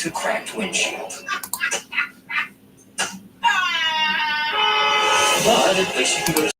fix a cracked windshield. But at least you can go to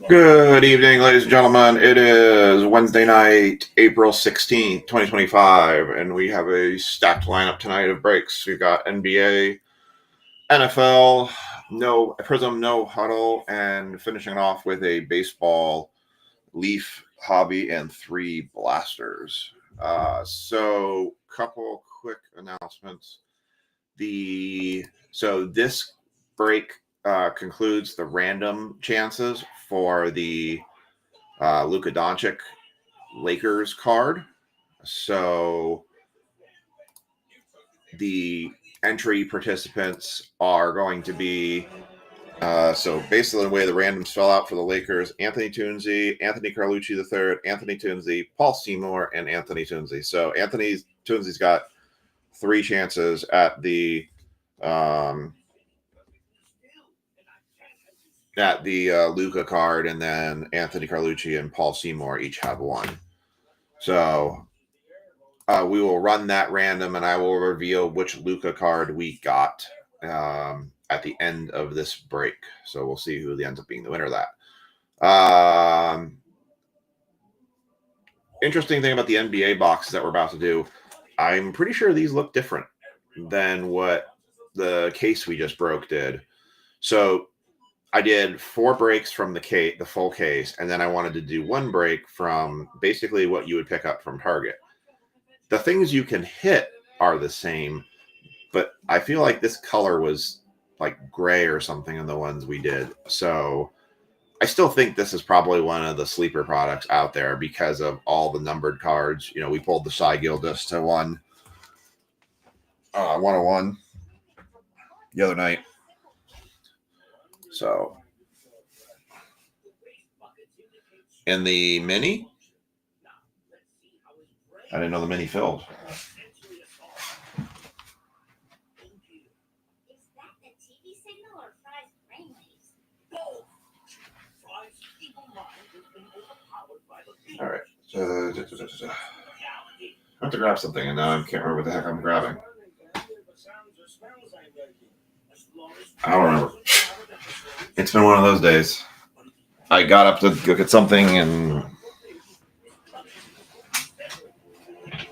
Good evening, ladies and gentlemen. It is Wednesday night, April 16th, 2025, and we have a stacked lineup tonight of breaks. We've got NBA, NFL, no Prism, no huddle, and finishing off with a baseball, Leaf, hobby, and 3 blasters. So, couple quick announcements. So this break concludes the random chances for the Luka Doncic Lakers card. So the entry participants are going to be so basically the way the randoms fell out for the Lakers: Anthony Tunzi, Anthony Carlucci III, Anthony Tunzi, Paul Seymour, and Anthony Tunzi. So Anthony Tunzi's got 3 chances at the Luka card, and then Anthony Carlucci and Paul Seymour each have 1. So we will run that random, and I will reveal which Luka card we got at the end of this break. So we'll see who ends up being the winner of that. Interesting thing about the NBA boxes that we're about to do, I'm pretty sure these look different than what the case we just broke did. So I did 4 breaks from the full case, and then I wanted to do 1 break from basically what you would pick up from Target. The things you can hit are the same, but I feel like this color was like gray or something in the ones we did. So I still think this is probably one of the sleeper products out there because of all the numbered cards. You know, we pulled the Cy Gilgeous to 101 the other night. So in the mini, I didn't know the mini filled. All right. I have to grab something, and now I can't remember what the heck I'm grabbing. I don't remember. It's been one of those days. I got up to go get something, and I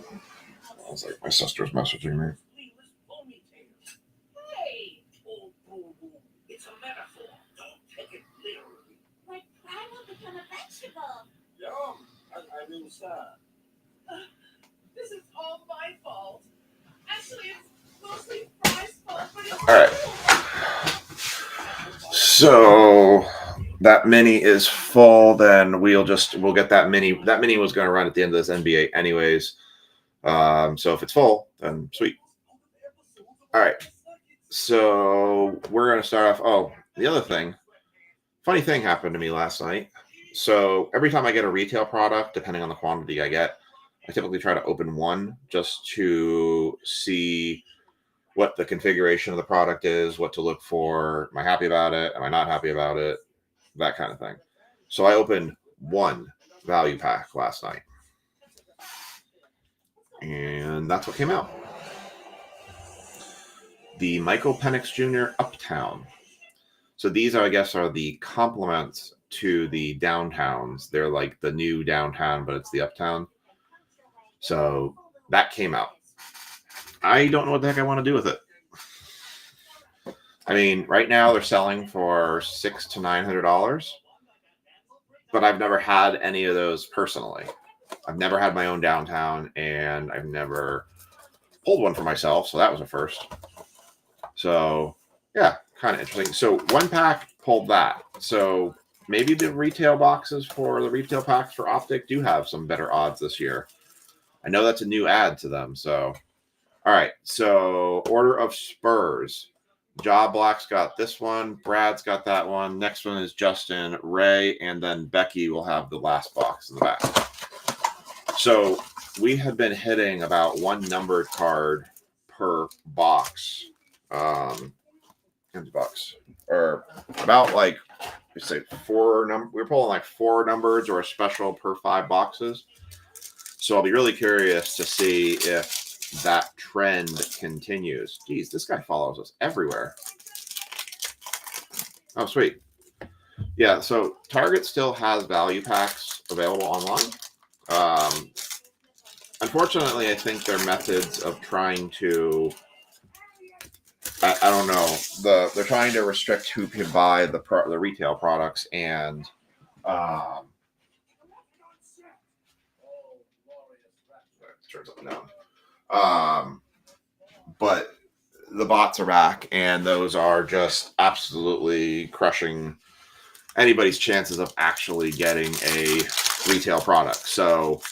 was like, my sister's messaging me. This is all my fault. Actually, it's mostly Fry's fault. All right. So that mini is full. Then we'll get that mini. That mini was going to run at the end of this NBA anyways. So if it's full, then sweet. All right. So we're going to start off. Oh, the other thing. Funny thing happened to me last night. So every time I get a retail product, depending on the quantity I get, I typically try to open 1 just to see what the configuration of the product is, what to look for. Am I happy about it? Am I not happy about it? That kind of thing. So I opened 1 value pack last night, and that's what came out. The Michael Penix Jr. Uptown. So these, I guess, are the complements to the downtowns. They're like the new downtown, but it's the uptown. So that came out. I don't know what the heck I want to do with it. I mean, right now they're selling for $600 to $900, but I've never had any of those personally. I've never had my own downtown, and I've never pulled one for myself, so that was a first. So yeah, kind of interesting. So 1 pack pulled that. So maybe the retail boxes for the retail packs for Optic do have some better odds this year. I know that's a new add to them. So, all right. So order of Spurs. Job Black's got this one. Brad's got that one. Next one is Justin, Ray, and then Becky will have the last box in the back. So we have been hitting about 1 numbered card per box. Empty box. Or about like, we say 4 we're pulling like 4 numbers or a special per 5 boxes. So I'll be really curious to see if that trend continues. Geez, this guy follows us everywhere. Oh, sweet. Yeah, so Target still has value packs available online. Unfortunately, I think their methods of trying to, I don't know, they're trying to restrict who can buy the retail products, and turns up and down. But the bots are back, and those are just absolutely crushing anybody's chances of actually getting a retail product. So,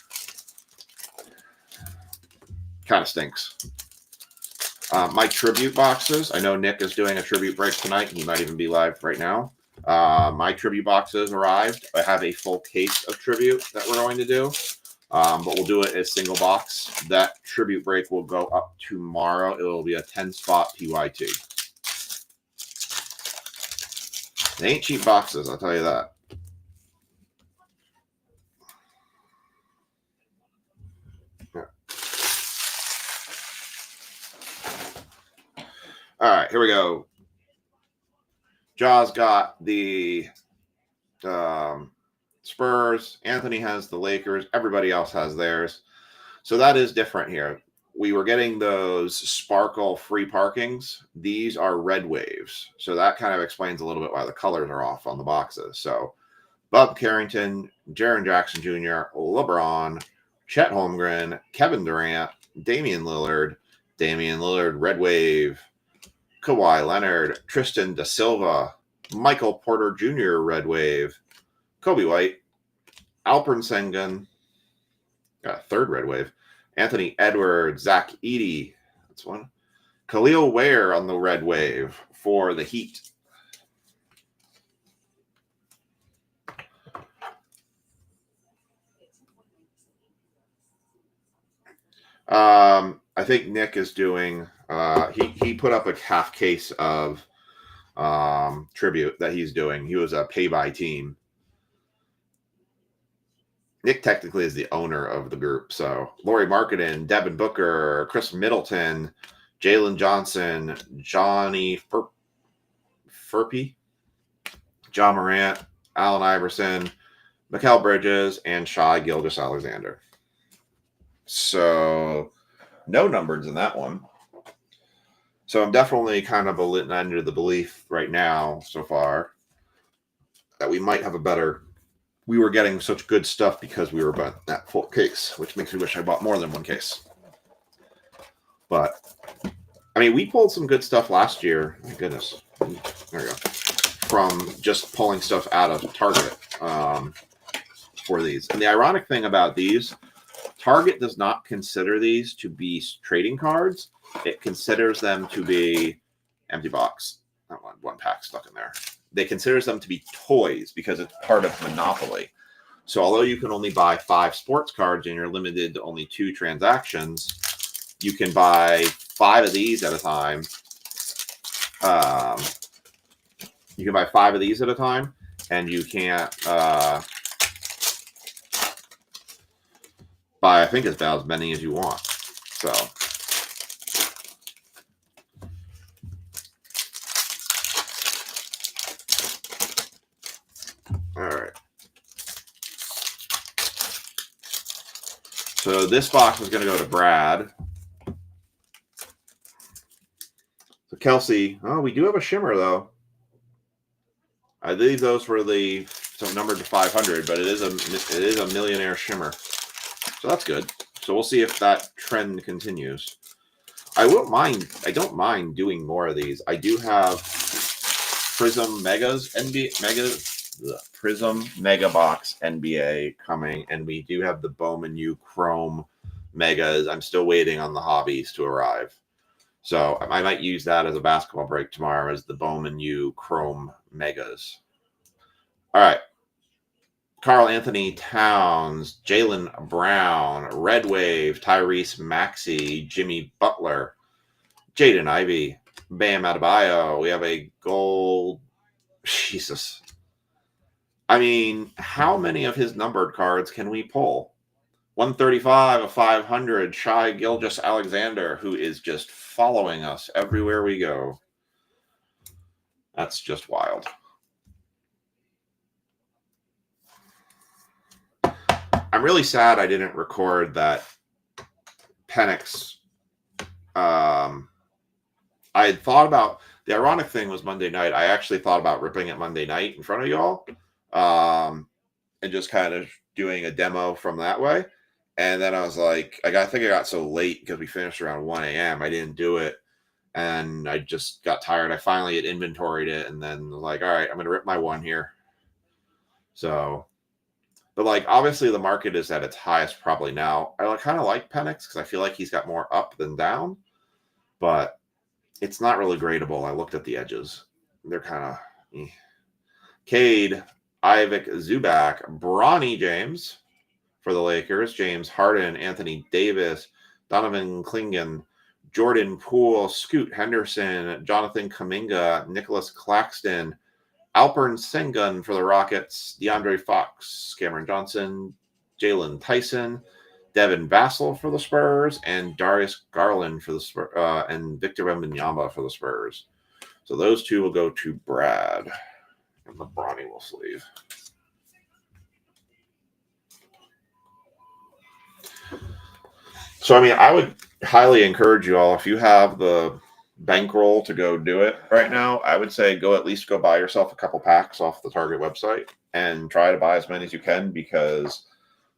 kind of stinks. My tribute boxes. I know Nick is doing a tribute break tonight. He might even be live right now. My tribute boxes arrived. I have a full case of tribute that we're going to do. But we'll do it as single box. That tribute break will go up tomorrow. It will be a 10-spot PYT. They ain't cheap boxes, I'll tell you that. All right, here we go. Jaws got the Spurs. Anthony has the Lakers. Everybody else has theirs. So that is different here. We were getting those sparkle free parkings. These are red waves. So that kind of explains a little bit why the colors are off on the boxes. So Bob Carrington, Jaren Jackson Jr., LeBron, Chet Holmgren, Kevin Durant, Damian Lillard, red wave, Kawhi Leonard, Tristan Da Silva, Michael Porter Jr., red wave, Kobe White, Alperen Sengun, third red wave, Anthony Edwards, Zach Edey, that's one, Khalil Ware on the red wave for the Heat. I think Nick is doing, he put up a half case of tribute that he's doing. He was a pay-by team. Nick technically is the owner of the group. So Laurie Marketing, Devin Booker, Chris Middleton, Jalen Johnson, Johnny Furpy, John Morant, Allen Iverson, Mikal Bridges, and Shai Gilgeous-Alexander. So no numbers in that one. So I'm definitely kind of under the belief right now so far that we might have a better. We were getting such good stuff because we were buying that full case, which makes me wish I bought more than one case. But I mean, we pulled some good stuff last year. My goodness, there we go. From just pulling stuff out of Target for these. And the ironic thing about these, Target does not consider these to be trading cards. It considers them to be empty box. Not one pack stuck in there. They considers them to be toys because it's part of Monopoly. So although you can only buy 5 sports cards and you're limited to only 2 transactions, you can buy 5 of these at a time. You can buy 5 of these at a time, and you can't buy, I think, about as many as you want. So. All right. So this box is going to go to Brad. So Kelsey, oh, we do have a shimmer though. I leave those for the numbered to 500, but it is a millionaire shimmer. So that's good. So we'll see if that trend continues. I don't mind doing more of these. I do have Prism Megas Prism Mega Box NBA coming, and we do have the Bowman U Chrome Megas. I'm still waiting on the hobbies to arrive. So I might use that as a basketball break tomorrow as the Bowman U Chrome Megas. All right. Karl Anthony Towns, Jaylen Brown, Red Wave, Tyrese Maxey, Jimmy Butler, Jaden Ivey, Bam Adebayo. We have a gold. Jesus. I mean, how many of his numbered cards can we pull? 135 of 500, Shai Gilgeous-Alexander, who is just following us everywhere we go. That's just wild. I'm really sad I didn't record that Penix. I had thought about, the ironic thing was Monday night. I actually thought about ripping it Monday night in front of y'all, and just kind of doing a demo from that way. And then I was like, I think I got so late because we finished around 1 a.m. I didn't do it. And I just got tired. I finally had inventoried it and then was like, all right, I'm going to rip my one here. So, but like, obviously the market is at its highest probably now. I kind of like Penix because I feel like he's got more up than down, but it's not really gradable. I looked at the edges. They're kind of Cade, Ivic, Zubac, Bronny James for the Lakers, James Harden, Anthony Davis, Donovan Clingan, Jordan Poole, Scoot Henderson, Jonathan Kuminga, Nicholas Claxton, Alpern Sengun for the Rockets, DeAndre Fox, Cameron Johnson, Jalen Tyson, Devin Vassell for the Spurs, and Darius Garland for the Spurs, and Victor Wembanyama for the Spurs. So those two will go to Brad, and the Bronny will sleeve. So, I mean, I would highly encourage you all, if you have the bankroll to go do it right now, I would say at least go buy yourself a couple packs off the Target website and try to buy as many as you can, because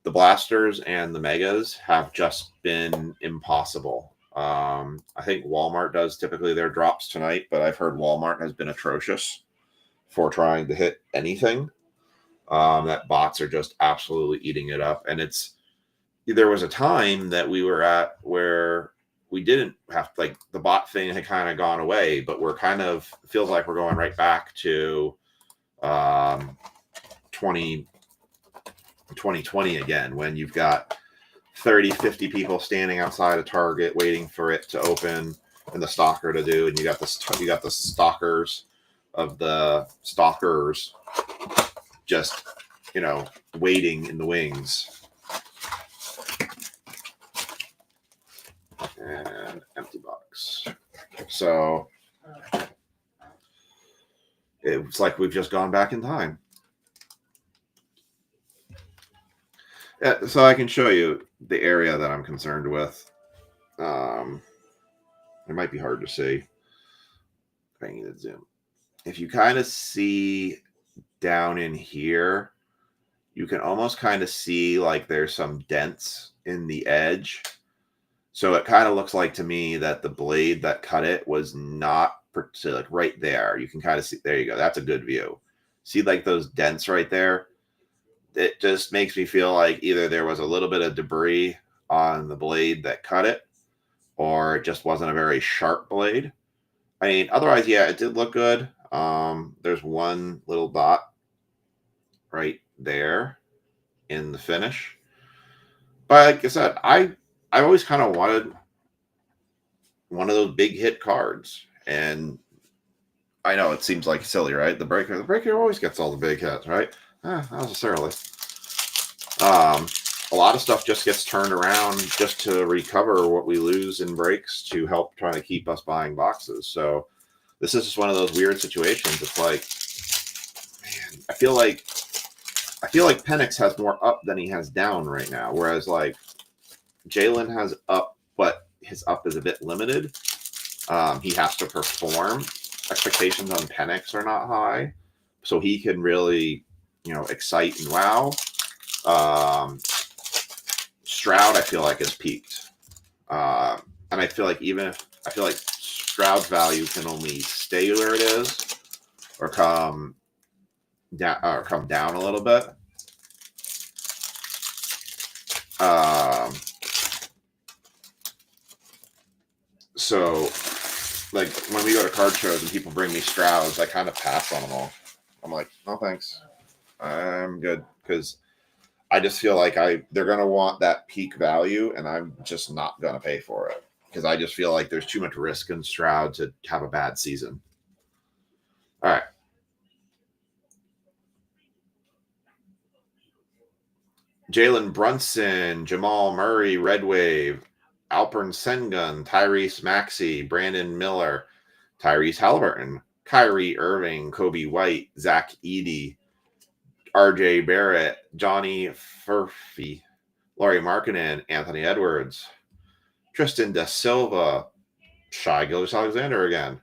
the blasters and the megas have just been impossible. I think Walmart does typically their drops tonight, but I've heard Walmart has been atrocious for trying to hit anything. That bots are just absolutely eating it up. And there was a time that we were at where we didn't have, like, the bot thing had kind of gone away, but we're kind of, feels like we're going right back to 2020 again, when you've got 30, 50 people standing outside a Target waiting for it to open and the stalker to do, and you got the stalkers of the stalkers just, waiting in the wings. And empty box. So it's like we've just gone back in time. Yeah, so I can show you the area that I'm concerned with. It might be hard to see. If I need to zoom. If you kind of see down in here, you can almost kind of see like there's some dents in the edge. So it kind of looks like to me that the blade that cut it was not like right there. You can kind of see, there you go. That's a good view. See like those dents right there? It just makes me feel like either there was a little bit of debris on the blade that cut it, or it just wasn't a very sharp blade. I mean, otherwise, yeah, it did look good. There's one little dot right there in the finish. But like I said, I always kind of wanted one of those big hit cards. And I know it seems like silly, right? The breaker always gets all the big hits, right? Not necessarily. A lot of stuff just gets turned around just to recover what we lose in breaks to help try to keep us buying boxes. So this is just one of those weird situations. It's like, man, I feel like Penix has more up than he has down right now. Whereas like Jalen has up, but his up is a bit limited. He has to perform. Expectations on Penix are not high, so he can really, excite and wow. Stroud, I feel like, has peaked, and I feel like Stroud's value can only stay where it is, or come down a little bit. So, like, when we go to card shows and people bring me Strouds, I kind of pass on them all. I'm like, no thanks, I'm good, because I just feel like they're going to want that peak value, and I'm just not going to pay for it, because I just feel like there's too much risk in Stroud to have a bad season. All right. Jalen Brunson, Jamal Murray, Red Wave, Alpern Sengun, Tyrese Maxey, Brandon Miller, Tyrese Halliburton, Kyrie Irving, Kobe White, Zach Edey, RJ Barrett, Johnny Furphy, Laurie Markkinen, Anthony Edwards, Tristan Da Silva, Shai Gilgeous-Alexander again,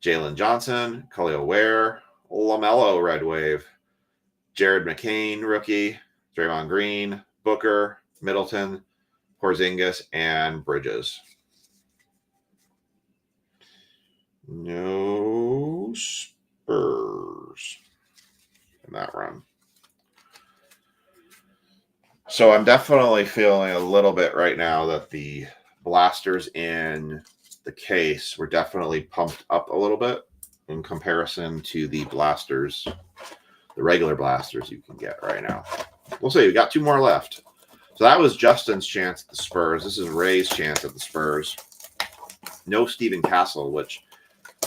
Jalen Johnson, Khalil Ware, LaMelo Red Wave, Jared McCain, rookie, Draymond Green, Booker, Middleton, Porzingis, and Bridges. No Spurs in that run. So I'm definitely feeling a little bit right now that the blasters in the case were definitely pumped up a little bit in comparison to the blasters, the regular blasters you can get right now. We'll see. We got 2 more left. So that was Justin's chance at the Spurs. This is Ray's chance at the Spurs. No Stephen Castle, which,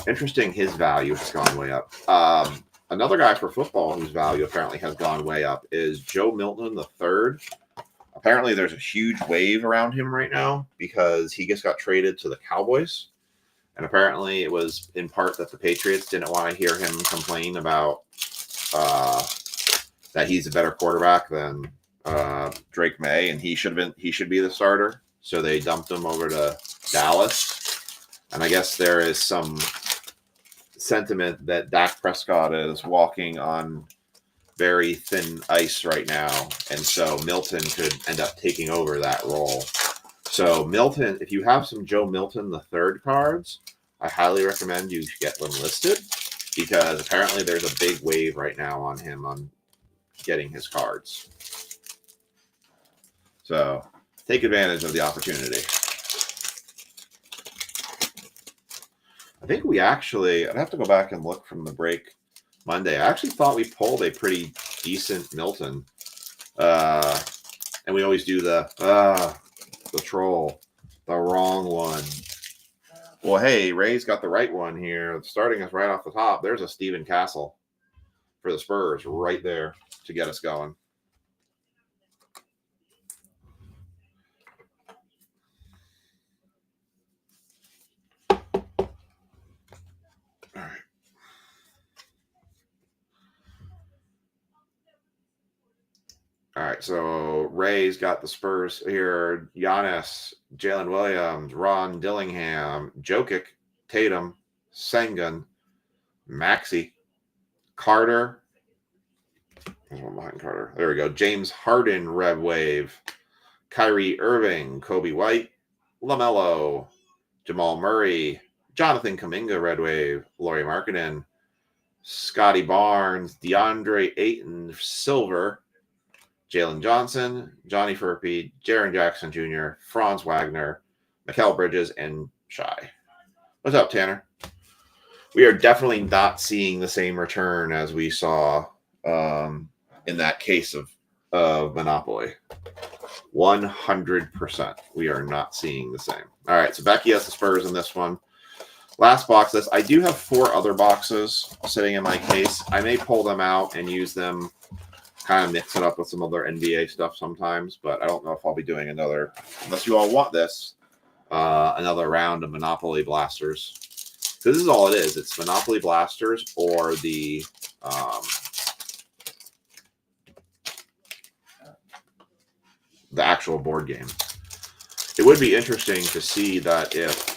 interesting, his value has gone way up. Another guy for football whose value apparently has gone way up is Joe Milton III. Apparently there's a huge wave around him right now because he just got traded to the Cowboys. And apparently it was in part that the Patriots didn't want to hear him complain about that he's a better quarterback than Drake May, and he should be the starter. So they dumped him over to Dallas. And I guess there is some sentiment that Dak Prescott is walking on very thin ice right now, and so Milton could end up taking over that role. So Milton, if you have some Joe Milton III cards, I highly recommend you get them listed because apparently there's a big wave right now on him on getting his cards. So take advantage of the opportunity. I think we actually, I'd have to go back and look from the break Monday. I actually thought we pulled a pretty decent Milton. And we always do the troll, the wrong one. Well, hey, Ray's got the right one here. Starting us right off the top, there's a Stephen Castle for the Spurs right there to get us going. All right, so Ray's got the Spurs here. Giannis, Jalen Williams, Ron Dillingham, Jokic, Tatum, Sengun, Maxey, Carter. There's one behind Carter. There we go. James Harden, Red Wave, Kyrie Irving, Kobe White, LaMelo, Jamal Murray, Jonathan Kuminga, Red Wave, Laurie Markkinen, Scotty Barnes, DeAndre Ayton, Silver, Jalen Johnson, Johnny Furphy, Jaren Jackson Jr., Franz Wagner, Mikal Bridges, and Shai. What's up, Tanner? We are definitely not seeing the same return as we saw in that case of Monopoly. 100%. We are not seeing the same. All right, so Becky has the Spurs in this one. Last box list. I do have 4 other boxes sitting in my case. I may pull them out and use them, kind of mix it up with some other NBA stuff sometimes, but I don't know if I'll be doing another, unless you all want this, another round of Monopoly Blasters. This is all it is. It's Monopoly Blasters or the actual board game. It would be interesting to see that if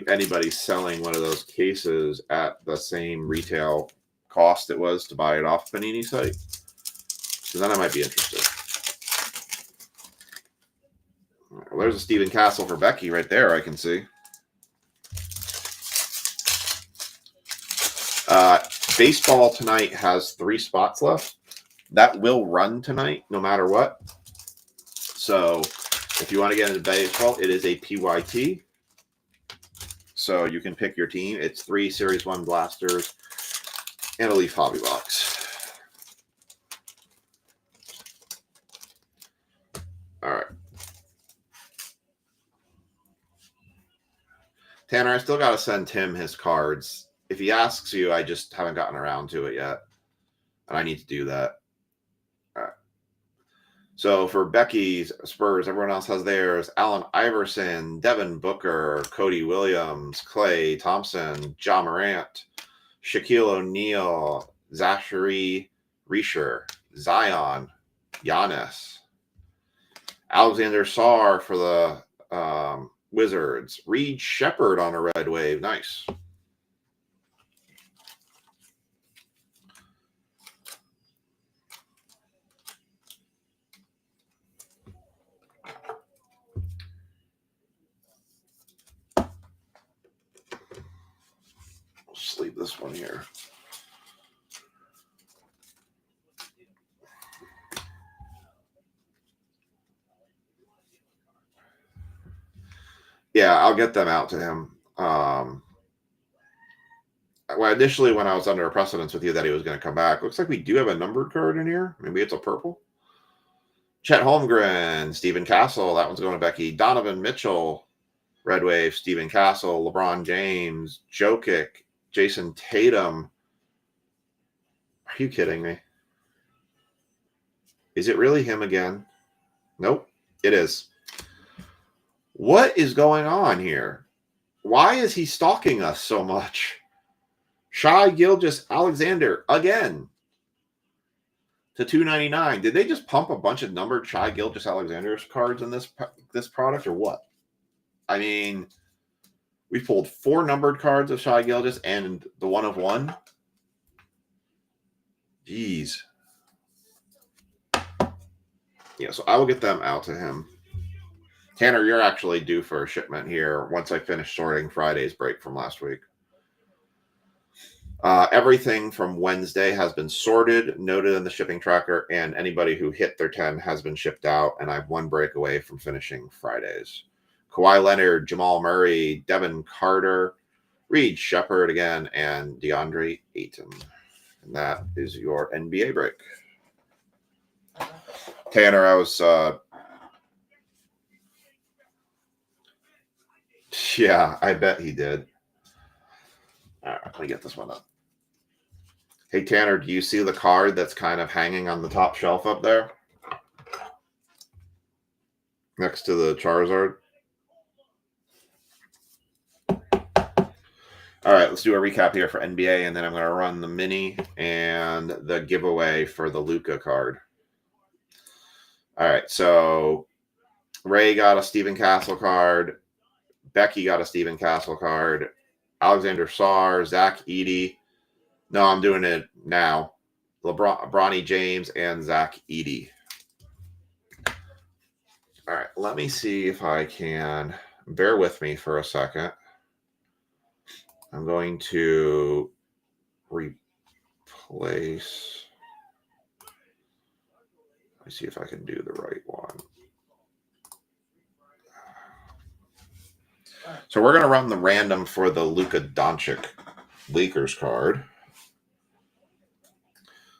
anybody's selling one of those cases at the same retail cost it was to buy it off Panini site. So then I might be interested. Well, there's a Stephen Castle for Becky right there, I can see. Baseball tonight has 3 spots left. That will run tonight, no matter what. So if you want to get into baseball, it is a PYT. So you can pick your team. It's 3 Series 1 blasters and a Leaf Hobby box. All right. Tanner, I still got to send Tim his cards. If he asks you, I just haven't gotten around to it yet. And I need to do that. All right. So for Becky's Spurs, everyone else has theirs. Allen Iverson, Devin Booker, Cody Williams, Klay Thompson, Ja Morant, Shaquille O'Neal, Zachary Reisher, Zion, Giannis, Alexander Sarr for the Wizards. Reed Shepherd on a red wave. Nice. Sleeve this one here. Yeah, I'll get them out to him. Well, initially when I was under a precedence with you that he was going to come back, looks like we do have a numbered card in here. Maybe it's a purple. Chet Holmgren, Stephen Castle. That one's going to Becky. Donovan Mitchell, red wave. Stephen Castle, LeBron James, Jokic, Jason Tatum. Are you kidding me? Is it really him again? Nope, it is. What is going on here? Why is he stalking us so much? Shai Gilgeous-Alexander again to $2.99. Did they just pump a bunch of numbered Shai Gilgeous-Alexander cards in this product or what? I mean, we pulled 4 numbered cards of Shai Gilgeous and the 1 of 1. Jeez. Yeah, so I will get them out to him. Tanner, you're actually due for a shipment here once I finish sorting Friday's break from last week. Everything from Wednesday has been sorted, noted in the shipping tracker, and anybody who hit their 10 has been shipped out, and I have 1 break away from finishing Fridays. Kawhi Leonard, Jamal Murray, Devin Carter, Reed Shepherd again, and DeAndre Ayton. And that is your NBA break. Tanner, I was... yeah, I bet he did. All right, let me get this one up. Hey, Tanner, do you see the card that's kind of hanging on the top shelf up there? Next to the Charizard? All right, let's do a recap here for NBA, and then I'm going to run the mini and the giveaway for the Luka card. All right, so Ray got a Stephen Castle card. Becky got a Stephen Castle card. Alexander Sarr, Zach Edey. No, I'm doing it now. Bronny James and Zach Edey. All right, let me see if I can. Bear with me for a second. I'm going to replace. Let me see if I can do the right one. So we're going to run the random for the Luka Doncic Lakers card.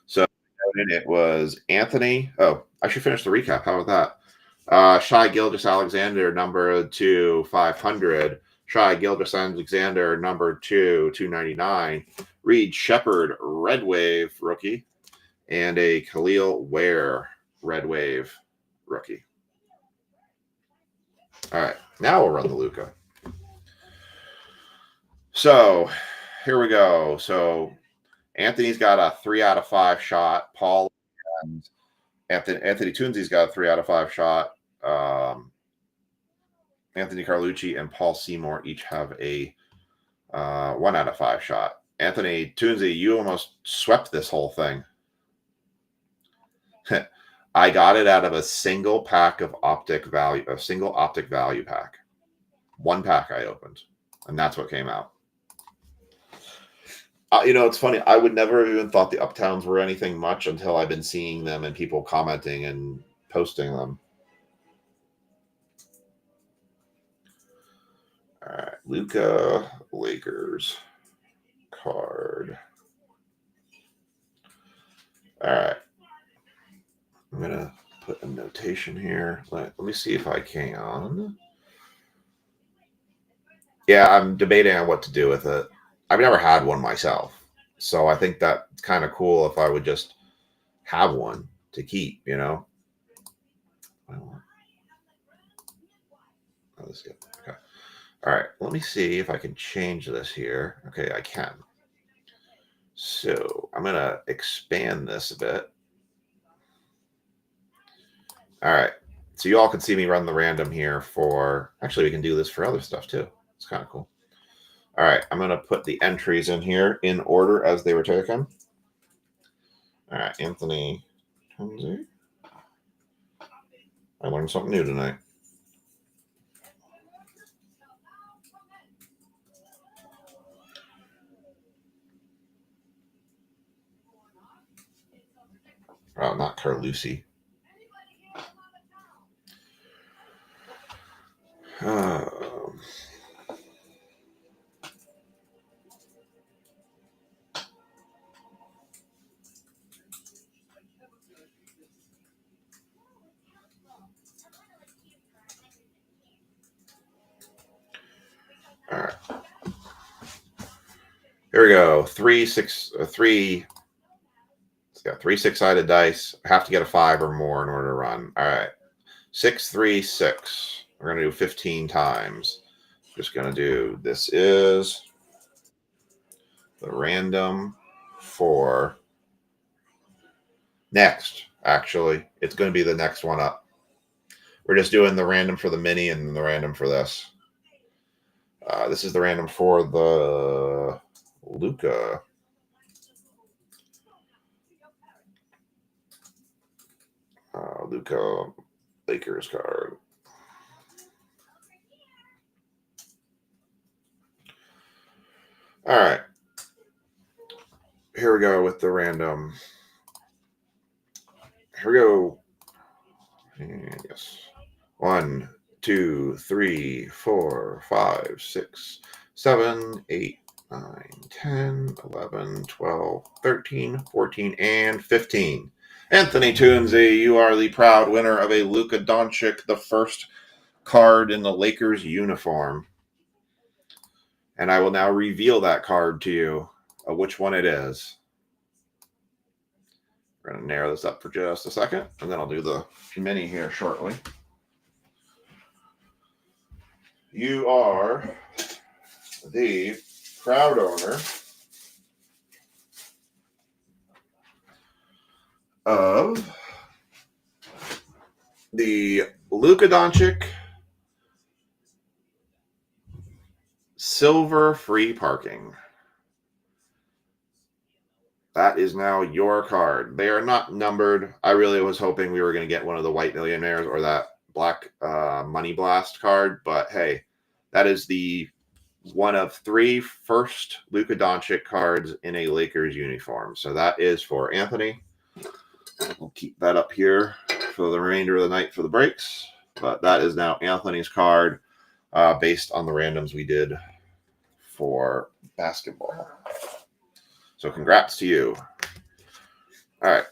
So it was Anthony. Oh, I should finish the recap. How about that? Shai Gilgeous-Alexander, number 2, 500. Shai Gilgeous-Alexander, number 2, 299. Reed Shepherd, red wave rookie. And a Khalil Ware, red wave rookie. All right, now we'll run the Luka. So here we go. So Anthony's got a 3 out of 5 shot. Paul and Anthony Toonsy's got a 3 out of 5 shot. Anthony Carlucci and Paul Seymour each have a 1 out of 5 shot. Anthony Toonsy, you almost swept this whole thing. I got it out of a single pack of optic value, a single optic value pack. 1 pack I opened, and that's what came out. It's funny. I would never have even thought the Uptowns were anything much until I've been seeing them and people commenting and posting them. All right, Luka Lakers card. All right. I'm going to put a notation here. Let me see if I can. Yeah, I'm debating on what to do with it. I've never had one myself. So I think that's kind of cool if I would just have one to keep, you know? Oh, this is good. Okay. All right. Let me see if I can change this here. Okay, I can. So I'm going to expand this a bit. All right. So you all can see me run the random here for, actually we can do this for other stuff too. It's kind of cool. All right, I'm going to put the entries in here in order as they were taken. All right, Anthony Tunzi. I learned something new tonight. Oh, not Carlucci. All right. Here we go. 3 6-sided dice. I have to get a 5 or more in order to run. All right. 6, 3, 6. We're going to do 15 times. Just going to do, this is the random for next. Actually, it's going to be the next one up. We're just doing the random for the mini and the random for this. This is the random for the Luca. Luca Lakers card. All right. Here we go with the random. Here we go. And yes. 1, 2, 3, 4, 5, 6, 7, 8, 9, 10, 11, 12, 13, 14, and 15. Anthony Tunzi, you are the proud winner of a Luka Doncic, the first card in the Lakers uniform. And I will now reveal that card to you, which one it is. We're going to narrow this up for just a second, and then I'll do the mini here shortly. You are the proud owner of the Luka Doncic silver free parking. That is now your card. They are not numbered. I really was hoping we were going to get one of the white millionaires or that black money blast card, but hey, that is the one of 3 first Luka Doncic cards in a Lakers uniform. So that is for Anthony. We'll keep that up here for the remainder of the night for the breaks. But that is now Anthony's card based on the randoms we did for basketball. So congrats to you. All right.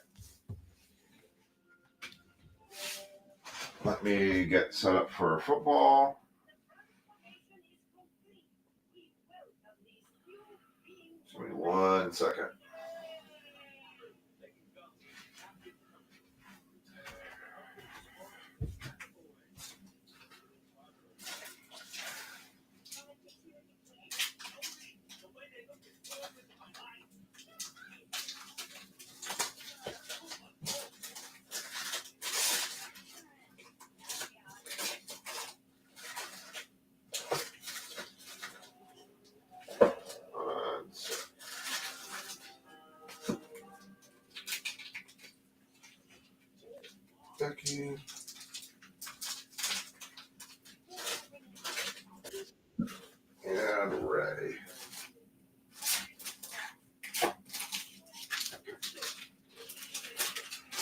Let me get set up for football. Give me 1 second. Becky. And Ray.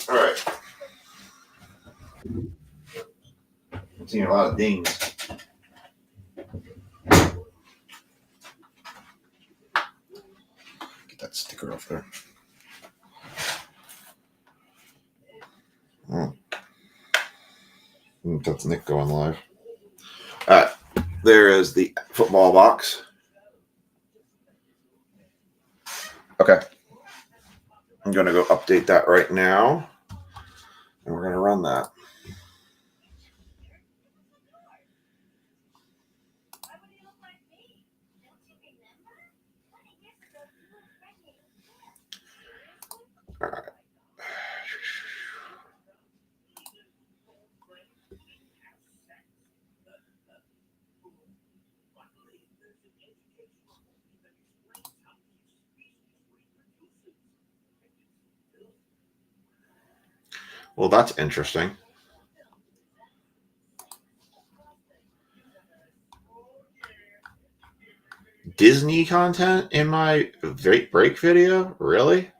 All right. I'm seeing a lot of dings. Get that sticker off there. Oh. That's Nick going live. All right. There is the football box. Okay. I'm going to go update that right now. And we're going to run that. All right. Well, that's interesting. Disney content in my break video? Really?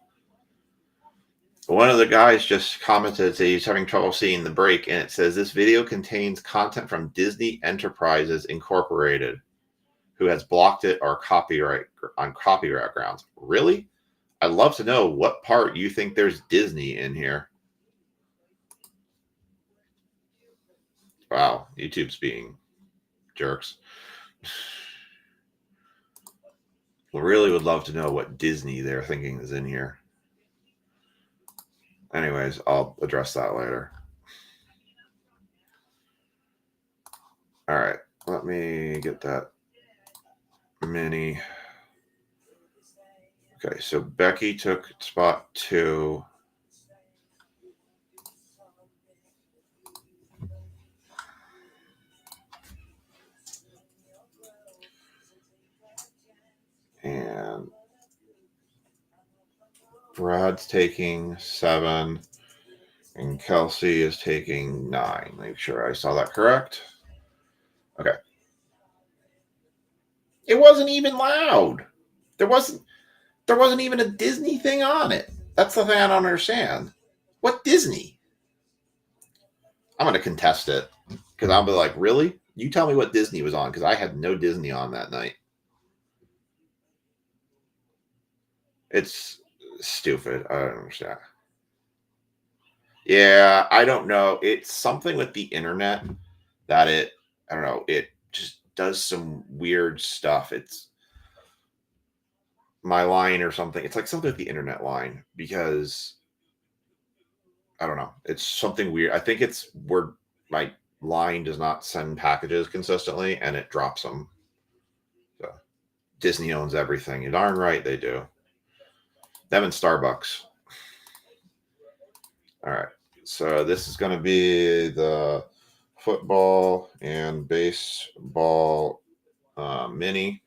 One of the guys just commented that he's having trouble seeing the break, and it says this video contains content from Disney Enterprises Incorporated, who has blocked it or copyright grounds. Really? I'd love to know what part you think there's Disney in here. Wow, YouTube's being jerks. Really would love to know what Disney they're thinking is in here. Anyways, I'll address that later. All right, let me get that mini. Okay, so Becky took spot 2. And Brad's taking 7. And Kelsey is taking 9. Make sure I saw that correct. Okay. It wasn't even loud. There wasn't even a Disney thing on it. That's the thing I don't understand. What Disney? I'm going to contest it because I'll be like, really? You tell me what Disney was on because I had no Disney on that night. It's stupid. I don't understand. Yeah, I don't know. It's something with the internet that I don't know, it just does some weird stuff. It's my line or something. It's like something with the internet line because I don't know. It's something weird. I think it's where my line does not send packages consistently and it drops them. So Disney owns everything. You're darn right they do. Them and Starbucks. All right. So this is going to be the football and baseball mini.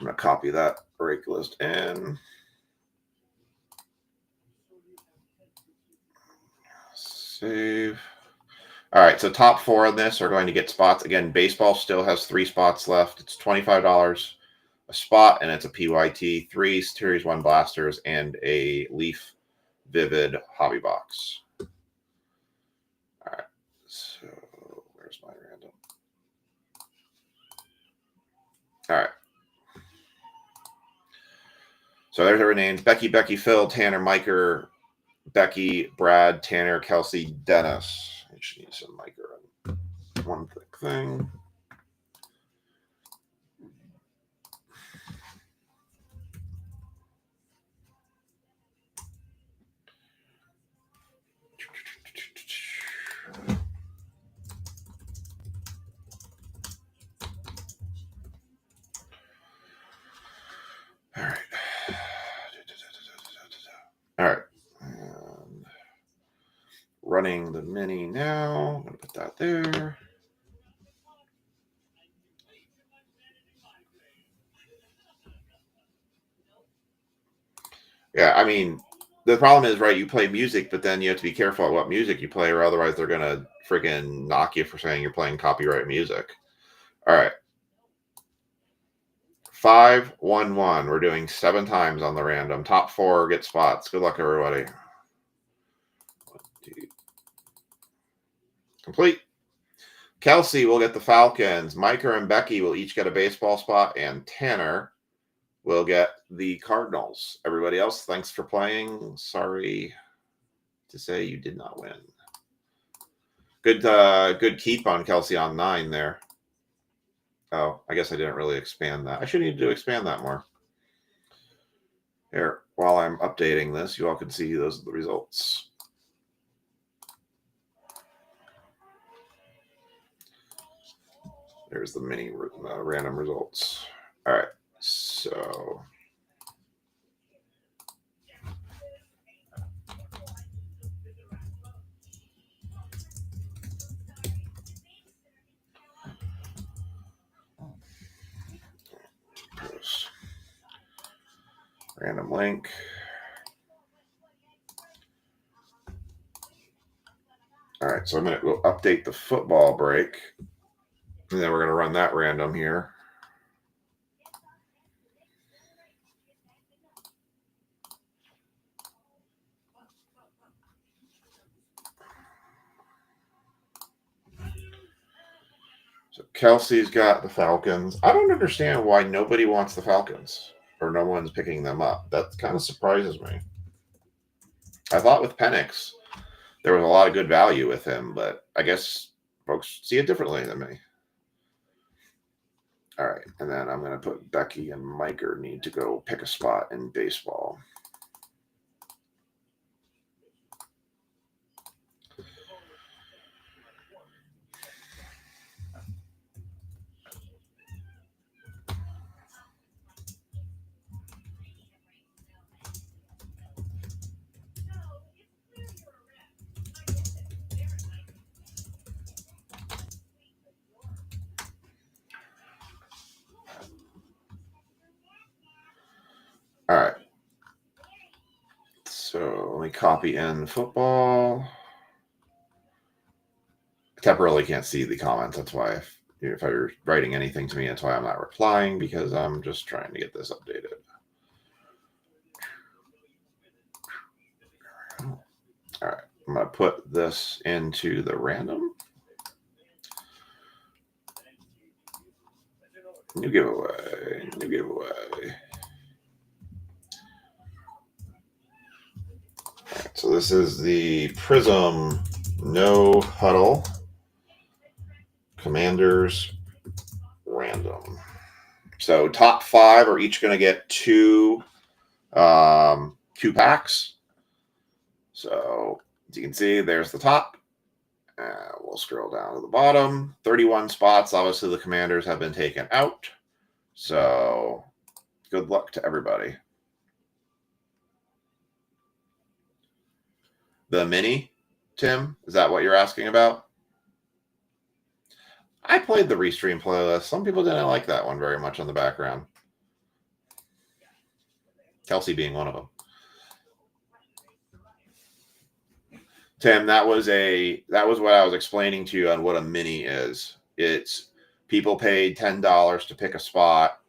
I'm going to copy that break list in. Save. All right, so top 4 on this are going to get spots. Again, baseball still has 3 spots left. It's $25 a spot, and it's a PYT, 3 Series 1 blasters, and a Leaf Vivid hobby box. All right, so where's my random? All right. So there's our names. Becky, Phil, Tanner, Miker, Becky, Brad, Tanner, Kelsey, Dennis. I just need some Miker on one quick thing. All right. All right. And running the mini now. I'm going to put that there. Yeah, I mean, the problem is, right, you play music, but then you have to be careful at what music you play, or otherwise they're going to freaking knock you for saying you're playing copyright music. All right. 5, 1, 1. We're doing 7 times on the random. Top 4 get spots. Good luck, everybody. 1, 2. Complete. Kelsey will get the Falcons. Micah and Becky will each get a baseball spot, and Tanner will get the Cardinals. Everybody else, thanks for playing. Sorry to say you did not win. Good keep on Kelsey on 9 there. Oh, I guess I didn't really expand that. I should need to expand that more. Here, while I'm updating this, you all can see those are the results. There's the mini random results. All right, so random link. All right, so I'm going to go update the football break, and then we're going to run that random here. So Kelsey's got the Falcons. I don't understand why nobody wants the Falcons or no one's picking them up. That kind of surprises me. I thought with Penix there was a lot of good value with him, but I guess folks see it differently than me. All right, and then I'm going to put Becky and Miker need to go pick a spot in baseball. All right. So let me copy in football. I temporarily can't see the comments. That's why if you're writing anything to me, that's why I'm not replying, because I'm just trying to get this updated. All right. I'm going to put this into the random. New giveaway. New giveaway. Right, so this is the Prism No Huddle Commanders random. So top 5 are each going to get two packs. So as you can see, there's the top. We'll scroll down to the bottom. 31 spots. Obviously, the Commanders have been taken out. So good luck to everybody. The mini, Tim, is that what you're asking about? I played the Restream playlist. Some people didn't like that one very much on the background. Kelsey being one of them. Tim, that was what I was explaining to you on what a mini is. It's people paid $10 to pick a spot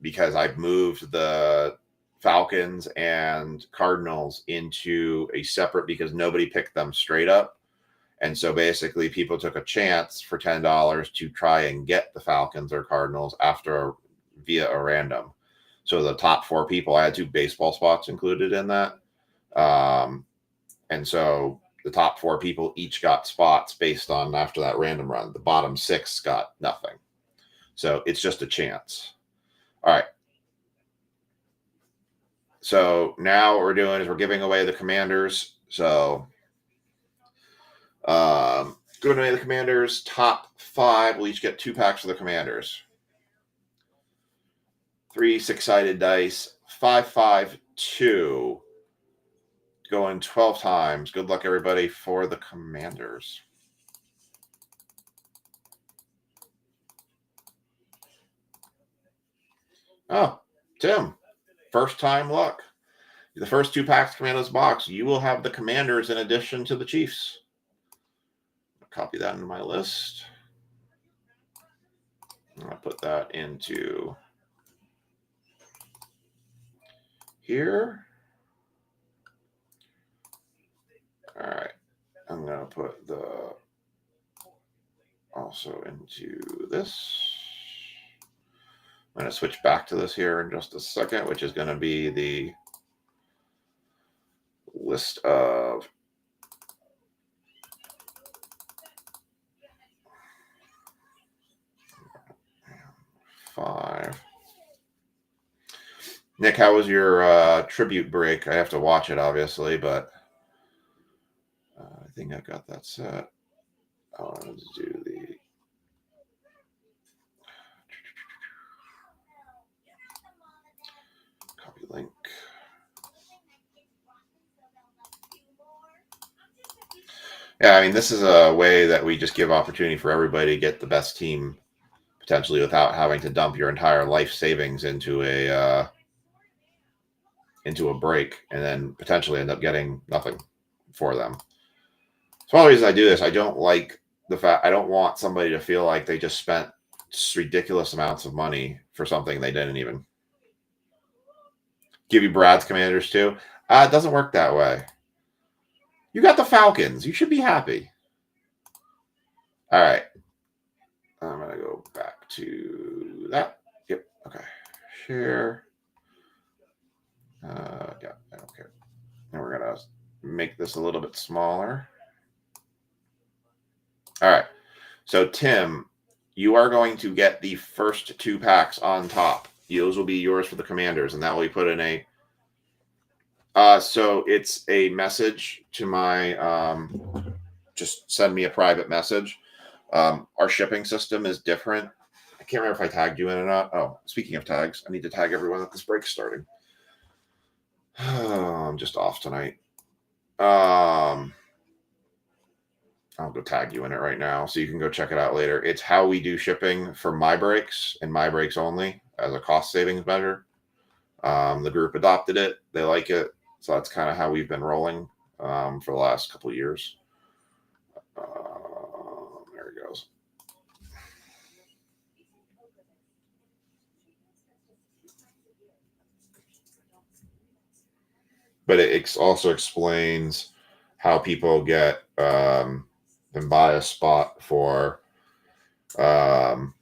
because I've moved the Falcons and Cardinals into a separate, because nobody picked them straight up. And so basically people took a chance for $10 to try and get the Falcons or Cardinals via a random. So the top 4 people, I had 2 baseball spots included in that. And so the top 4 people each got spots based on after that random run. The bottom 6 got nothing. So it's just a chance. All right. So now what we're doing is we're giving away the Commanders. So giving away the Commanders, top 5 will each get 2 packs for the Commanders. 3 6-sided dice, 5 5 2. Going 12 times. Good luck, everybody, for the Commanders. Oh, Tim, first time luck. The first 2 packs Commanders box, you will have the Commanders in addition to the Chiefs. I'll copy that into my list. I'll put that into here. All right. I'm going to put the also into this. I'm going to switch back to this here in just a second, which is going to be the list of five. Nick, how was your tribute break? I have to watch it, obviously, but I think I've got that set. I wanted to do the copy link. Yeah, I mean, this is a way that we just give opportunity for everybody to get the best team potentially without having to dump your entire life savings into a break and then potentially end up getting nothing for them. So one of the reasons I do this, I don't like the fact, I don't want somebody to feel like they just spent ridiculous amounts of money for something they didn't even give you. Brad's Commanders too. It doesn't work that way. You got the Falcons. You should be happy. All right. I'm going to go back to that. Yep. Okay. Share. Yeah, I don't care. And we're going to make this a little bit smaller. All right. So, Tim, you are going to get the first 2 packs on top. Those will be yours for the Commanders, and that will be put in a. So it's a message to my. Just send me a private message. Our shipping system is different. I can't remember if I tagged you in or not. Oh, speaking of tags, I need to tag everyone that this break's starting. I'm just off tonight. I'll go tag you in it right now so you can go check it out later. It's how we do shipping for my breaks and my breaks only as a cost savings measure. The group adopted it. They like it. So that's kind of how we've been rolling for the last couple of years. There it goes. But it also explains how people get and buy a spot for $5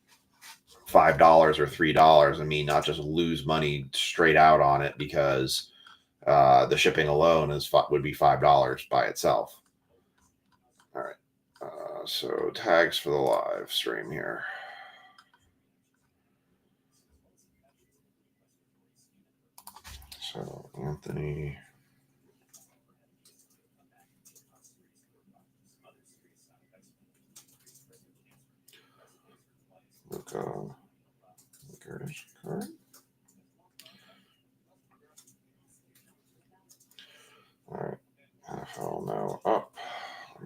or $3 and me not just lose money straight out on it because the shipping alone would be $5 by itself. All right. So tags for the live stream here. So Anthony. Luca. Card. All right. NFL now up.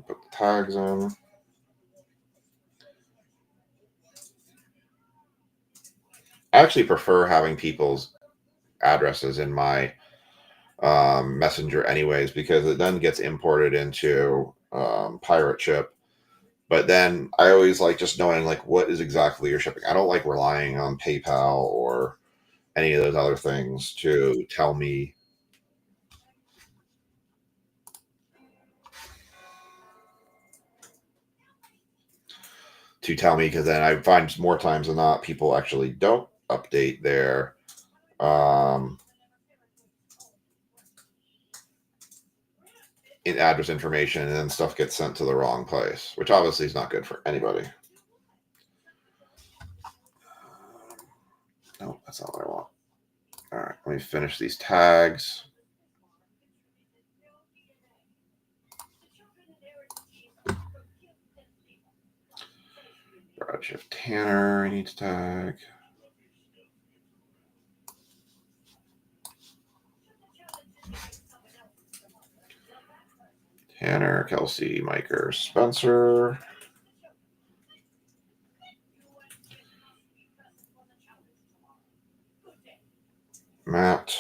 Put the tags in. I actually prefer having people's addresses in my messenger anyways, because it then gets imported into pirate ship. But then I always like just knowing like what is exactly you're shipping. I don't like relying on PayPal or any of those other things to tell me. Because then I find more times than not people actually don't update their in address information, and then stuff gets sent to the wrong place, which obviously is not good for anybody. No, that's not what I want. All right, let me finish these tags. Redshift Tanner, I need to tag. Tanner, Kelsey, Miker, Spencer. Matt.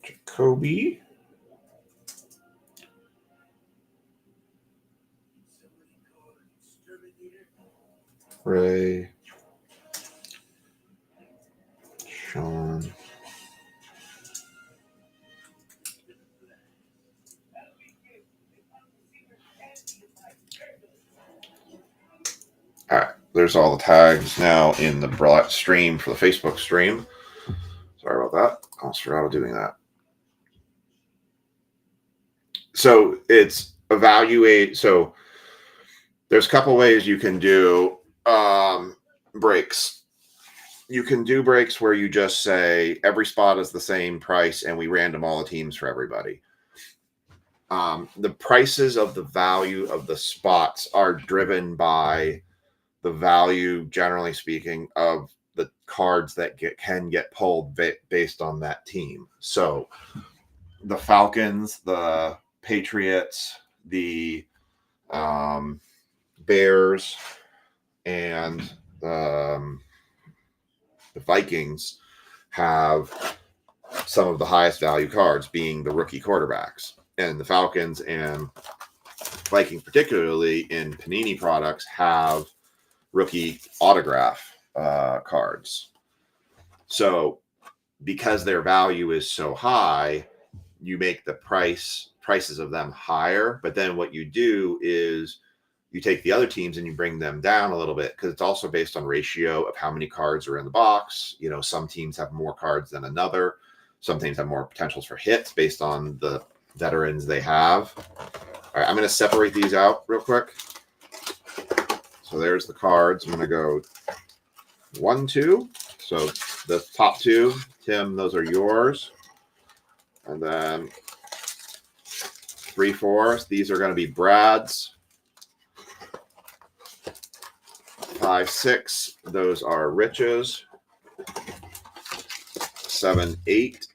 Jacoby. Ray. Sean. All right, there's all the tags now in the stream for the Facebook stream. Sorry about that. I almost forgot about doing that. So it's evaluate. So there's a couple ways you can do breaks. You can do breaks where you just say every spot is the same price and we random all the teams for everybody. The prices of the value of the spots are driven by the value, generally speaking, of the cards that can get pulled based on that team. So the Falcons, the Patriots, the Bears, and the Vikings have some of the highest value cards being the rookie quarterbacks. And the Falcons and Vikings, particularly in Panini products, have rookie autograph cards. So because their value is so high, you make the prices of them higher. But then what you do is you take the other teams and you bring them down a little bit, because it's also based on ratio of how many cards are in the box. You know, some teams have more cards than another. Some teams have more potentials for hits based on the veterans they have. All right, I'm going to separate these out real quick. So there's the cards. I'm going to go 1, 2. So the top 2, Tim, those are yours. And then 3, 4, these are going to be Brad's. 5, 6, those are Rich's. 7, 8,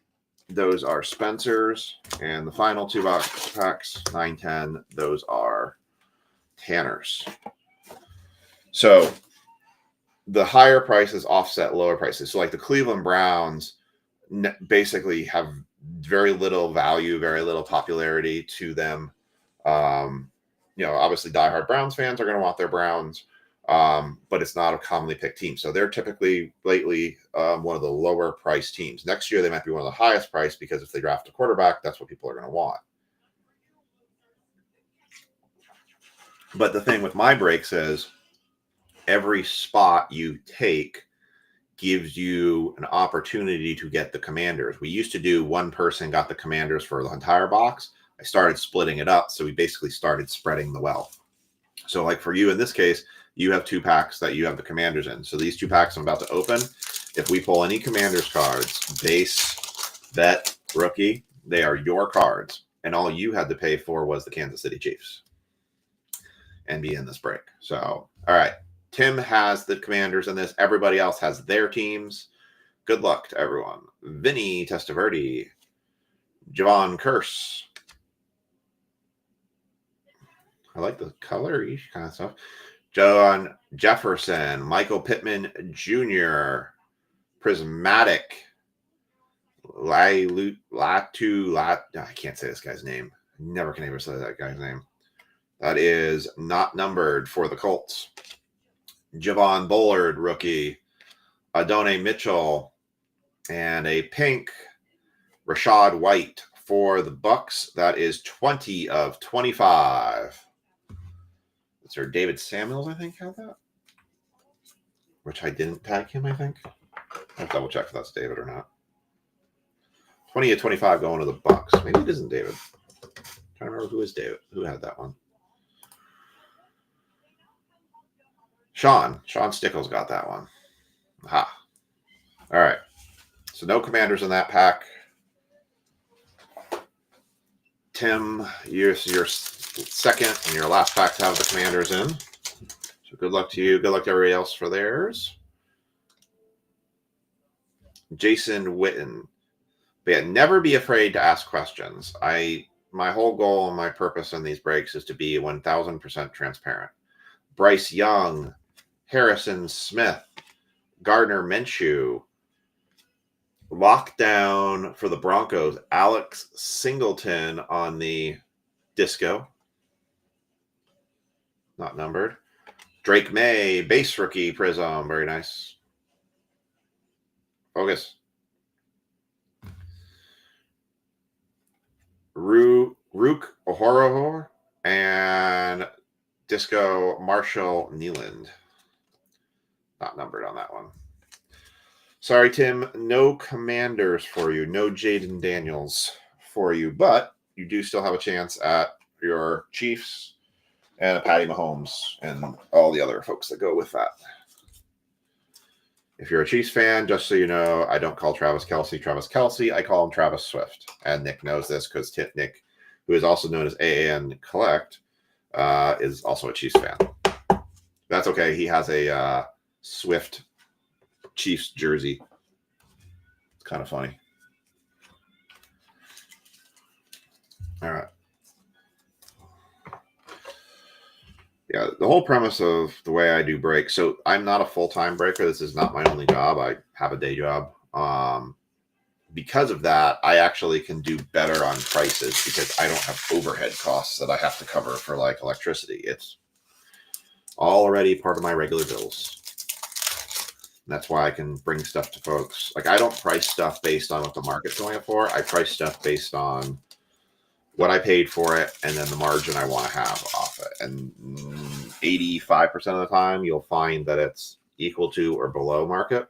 those are Spencer's. And the final 2 box packs, 9, 10, those are Tanner's. So the higher prices offset lower prices. So like the Cleveland Browns basically have very little value, very little popularity to them. You know, obviously diehard Browns fans are going to want their Browns, but it's not a commonly picked team. So they're typically lately one of the lower priced teams. Next year, they might be one of the highest priced, because if they draft a quarterback, that's what people are going to want. But the thing with my breaks is every spot you take gives you an opportunity to get the Commanders. We used to do one person got the Commanders for the entire box. I started splitting it up, so we basically started spreading the wealth. So like for you in this case, you have 2 packs that you have the Commanders in. So these 2 packs I'm about to open, if we pull any Commanders cards, base, vet, rookie, they are your cards. And all you had to pay for was the Kansas City Chiefs and be in this break. So, all right. Tim has the Commanders in this. Everybody else has their teams. Good luck to everyone. Vinny Testaverde, Javon Curse. I like the color-ish kind of stuff. John Jefferson, Michael Pittman Jr., Prismatic, I can't say this guy's name. Never can ever say that guy's name. That is not numbered for the Colts. Javon Bullard, rookie. Adonai Mitchell, and a pink Rashad White for the Bucks. That is 20 of 25. Is there David Samuels, I think, had that? Which I didn't tag him, I think. I'll double check if that's David or not. 20 of 25 going to the Bucks. Maybe it isn't David. I'm trying to remember who is David. Who had that one? Sean Stickles got that one. Aha. All right. So no Commanders in that pack. Tim, your second and your last pack to have the Commanders in. So good luck to you. Good luck to everybody else for theirs. Jason Witten. But yeah, never be afraid to ask questions. My whole goal and my purpose in these breaks is to be 1000% transparent. Bryce Young, Harrison Smith, Gardner Minshew, lockdown for the Broncos, Alex Singleton on the disco. Not numbered. Drake May, base rookie prism. Very nice. Focus. Rook Ohorohor and disco Marshall Nealand. Not numbered on that one. Sorry, Tim. No Commanders for you. No Jaden Daniels for you. But you do still have a chance at your Chiefs and a Patty Mahomes and all the other folks that go with that. If you're a Chiefs fan, just so you know, I don't call Travis Kelce. I call him Travis Swift. And Nick knows this because Nick, who is also known as AAN Collect, is also a Chiefs fan. That's okay. He has a Swift Chiefs jersey. It's kind of funny. All right. Yeah, the whole premise of the way I do breaks. So I'm not a full-time breaker. This is not my only job. I have a day job. because of that, I actually can do better on prices because I don't have overhead costs that I have to cover for like electricity. It's already part of my regular bills. And that's why I can bring stuff to folks. Like I don't price stuff based on what the market's going up for. I price stuff based on what I paid for it and then the margin I want to have off it. And 85% of the time, you'll find that it's equal to or below market.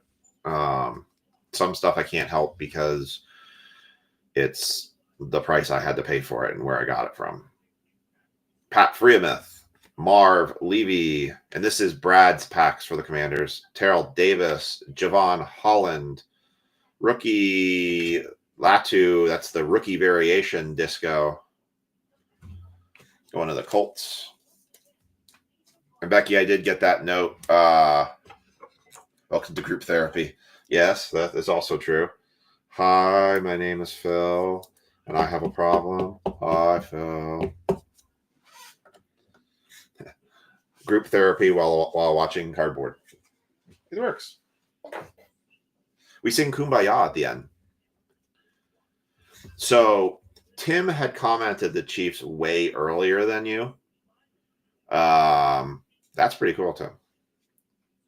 Some stuff I can't help because it's the price I had to pay for it and where I got it from. Pat Freemouth, Marv Levy, and this is Brad's packs for the Commanders. Terrell Davis, Javon Holland, rookie Latu, that's the rookie variation disco. Going to the Colts. And Becky, I did get that note. Welcome to group therapy. Yes, that is also true. Hi, my name is Phil, and I have a problem. Hi, Phil. Group therapy while watching cardboard. It works. We sing Kumbaya at the end. So Tim had commented the Chiefs way earlier than you. That's pretty cool, Tim.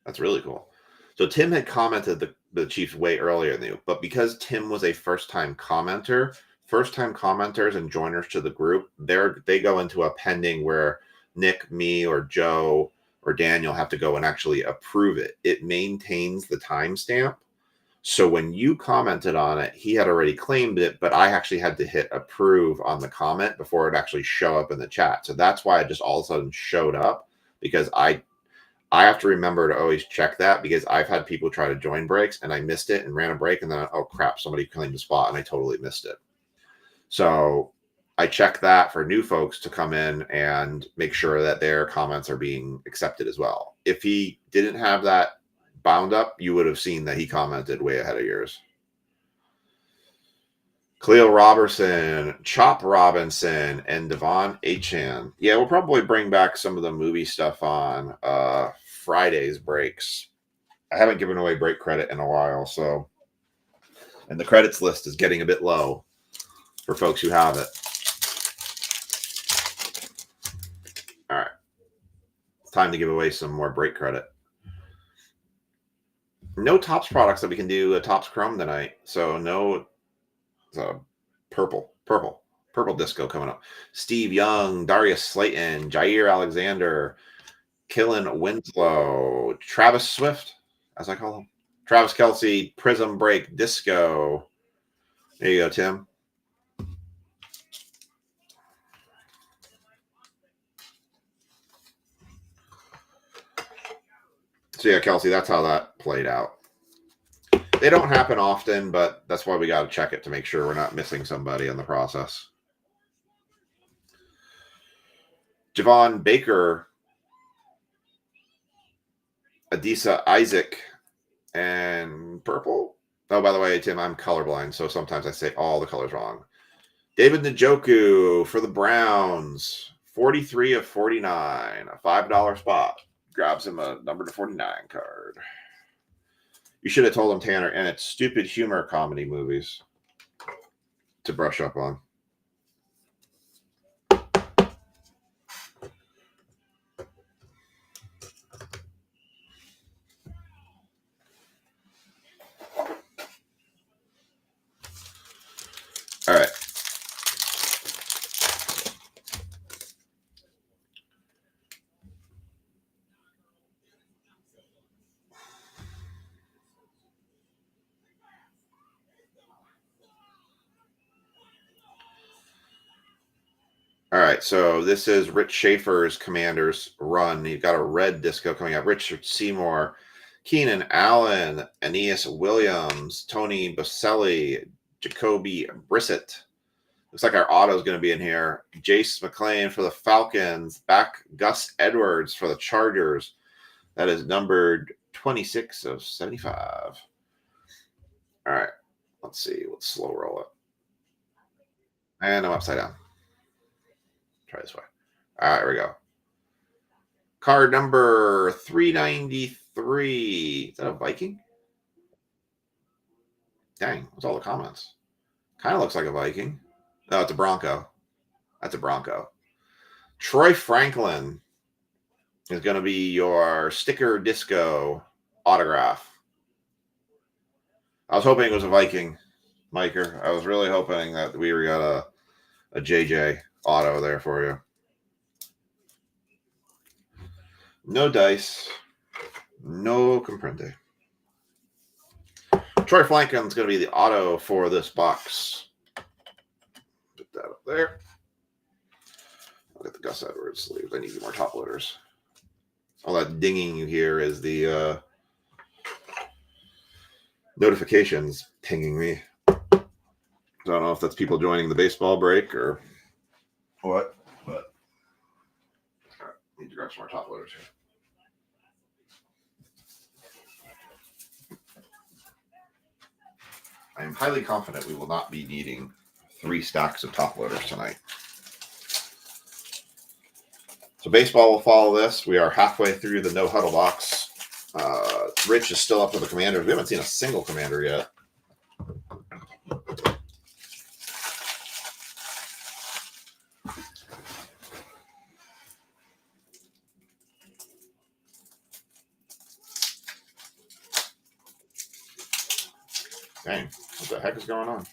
That's really cool. So Tim had commented the Chiefs way earlier than you, but because Tim was a first-time commenter, first-time commenters and joiners to the group, they go into a pending where Nick, me, or Joe or Daniel have to go and actually approve it. It maintains the timestamp. So when you commented on it, he had already claimed it, but I actually had to hit approve on the comment before it actually show up in the chat. So that's why it just all of a sudden showed up, because I have to remember to always check that, because I've had people try to join breaks and I missed it and ran a break, and then, oh crap, somebody claimed the spot and I totally missed it. So I check that for new folks to come in and make sure that their comments are being accepted as well. If he didn't have that bound up, you would have seen that he commented way ahead of yours. Cleo Robertson, Chop Robinson, and Devon Achan. Yeah, we'll probably bring back some of the movie stuff on Friday's breaks. I haven't given away break credit in a while, so, and the credits list is getting a bit low for folks who have it. All right. It's time to give away some more break credit. No Topps products that we can do a Topps Chrome tonight. So no purple disco coming up. Steve Young, Darius Slayton, Jair Alexander, Killen Winslow, Travis Swift, as I call him, Travis Kelce, Prism Break Disco. There you go, Tim. So yeah, Kelsey, that's how that played out. They don't happen often, but that's why we got to check it to make sure we're not missing somebody in the process. Javon Baker, Adisa Isaac, and purple. Oh, by the way, Tim, I'm colorblind, so sometimes I say all the colors wrong. David Njoku for the Browns, 43 of 49, a $5 spot. Grabs him a number to 49 card. You should have told him, Tanner, and it's stupid humor comedy movies to brush up on. All right. All right, so this is Rich Schaefer's Commanders run. You've got a red disco coming up. Richard Seymour, Keenan Allen, Aeneas Williams, Tony Baselli, Jacoby Brissett. Looks like our auto is going to be in here. Jace McClain for the Falcons. Back Gus Edwards for the Chargers. That is numbered 26 of 75. All right, let's see. Let's slow roll it. And I'm upside down. Try this way. All right, here we go. Card number 393. Is that a Viking? Dang, what's all the comments? Kind of looks like a Viking. No, it's a Bronco. That's a Bronco. Troy Franklin is going to be your sticker disco autograph. I was hoping it was a Viking, Miker. I was really hoping that we got a JJ auto there for you. No dice. No comprende. Troy Franklin's going to be the auto for this box. Put that up there. I'll get the Gus Edwards sleeves. I need more top loaders. All that dinging you hear is the notifications pinging me. I don't know if that's people joining the baseball break or what, but all right, need to grab some more top loaders here. I am highly confident we will not be needing 3 stacks of top loaders tonight. So baseball will follow this. We are halfway through the no huddle box. Rich is still up with the Commanders. We haven't seen a single Commander yet. Dang, what the heck is going on?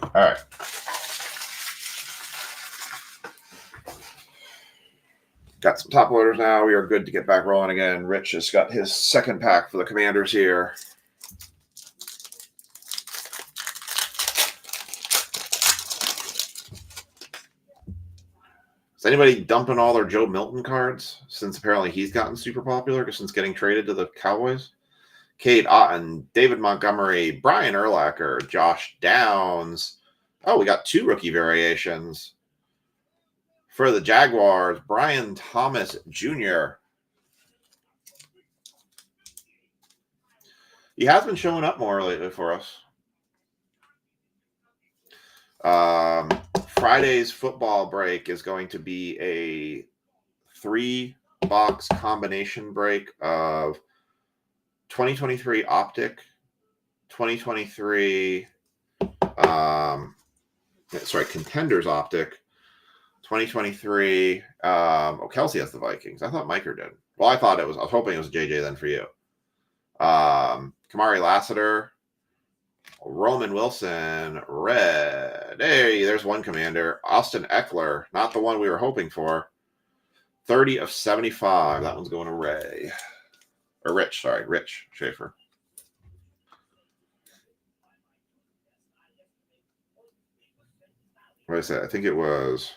All right. Got some top loaders now. We are good to get back rolling again. Rich has got his second pack for the Commanders here. Is anybody dumping all their Joe Milton cards since apparently he's gotten super popular since getting traded to the Cowboys? Cade Otton, David Montgomery, Brian Urlacher, Josh Downs. Oh, we got 2 rookie variations. For the Jaguars, Brian Thomas Jr. He has been showing up more lately for us. Friday's football break is going to be a 3-box combination break of 2023 Optic, 2023, Contenders Optic, 2023. Kelsey has the Vikings. I thought Miker did. Well, I was hoping it was JJ then for you. Kamari Lassiter, Roman Wilson, red. Hey, there's one Commander. Austin Eckler, not the one we were hoping for. 30 of 75. That one's going to Ray. Or Rich, sorry. Rich Schaefer. What did I say? I think it was...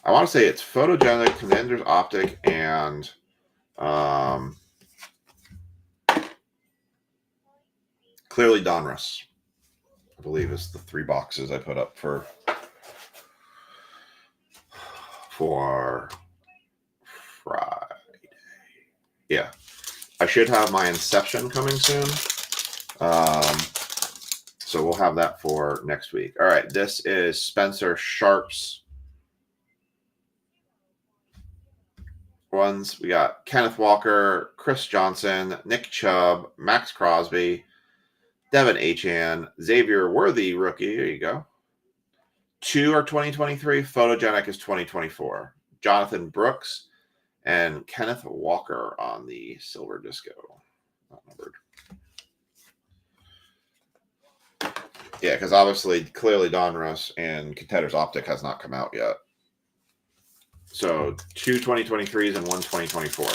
I want to say it's Photogenic, Commander's Optic, and... Clearly Donruss, I believe, is the 3 boxes I put up for Friday. Yeah. I should have my Inception coming soon. So we'll have that for next week. All right. This is Spencer Sharp's ones. We got Kenneth Walker, Chris Johnson, Nick Chubb, Max Crosby, Devin Achane, Xavier Worthy rookie. There you go. 2 are 2023. Photogenic is 2024. Jonathan Brooks and Kenneth Walker on the silver disco. Not numbered. Yeah, because obviously, clearly Donruss and Contenders Optic has not come out yet. So 2 2023s and 1 2024.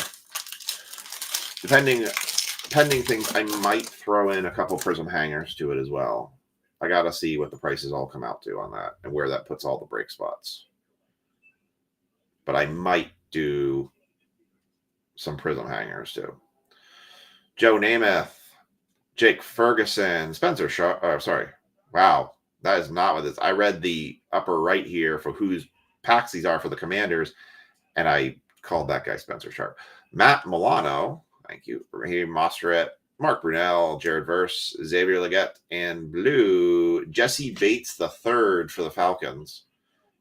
Pending things, I might throw in a couple Prism hangers to it as well. I got to see what the prices all come out to on that and where that puts all the break spots. But I might do some Prism hangers too. Joe Namath, Jake Ferguson, Spencer Sharp. Sorry. Wow. That is not what this. I read the upper right here for whose packs these are for the Commanders, and I called that guy Spencer Sharp. Matt Milano. Thank you. Raheem Mostert, Mark Brunell, Jared Verse, Xavier Legette, and blue, Jesse Bates III for the Falcons.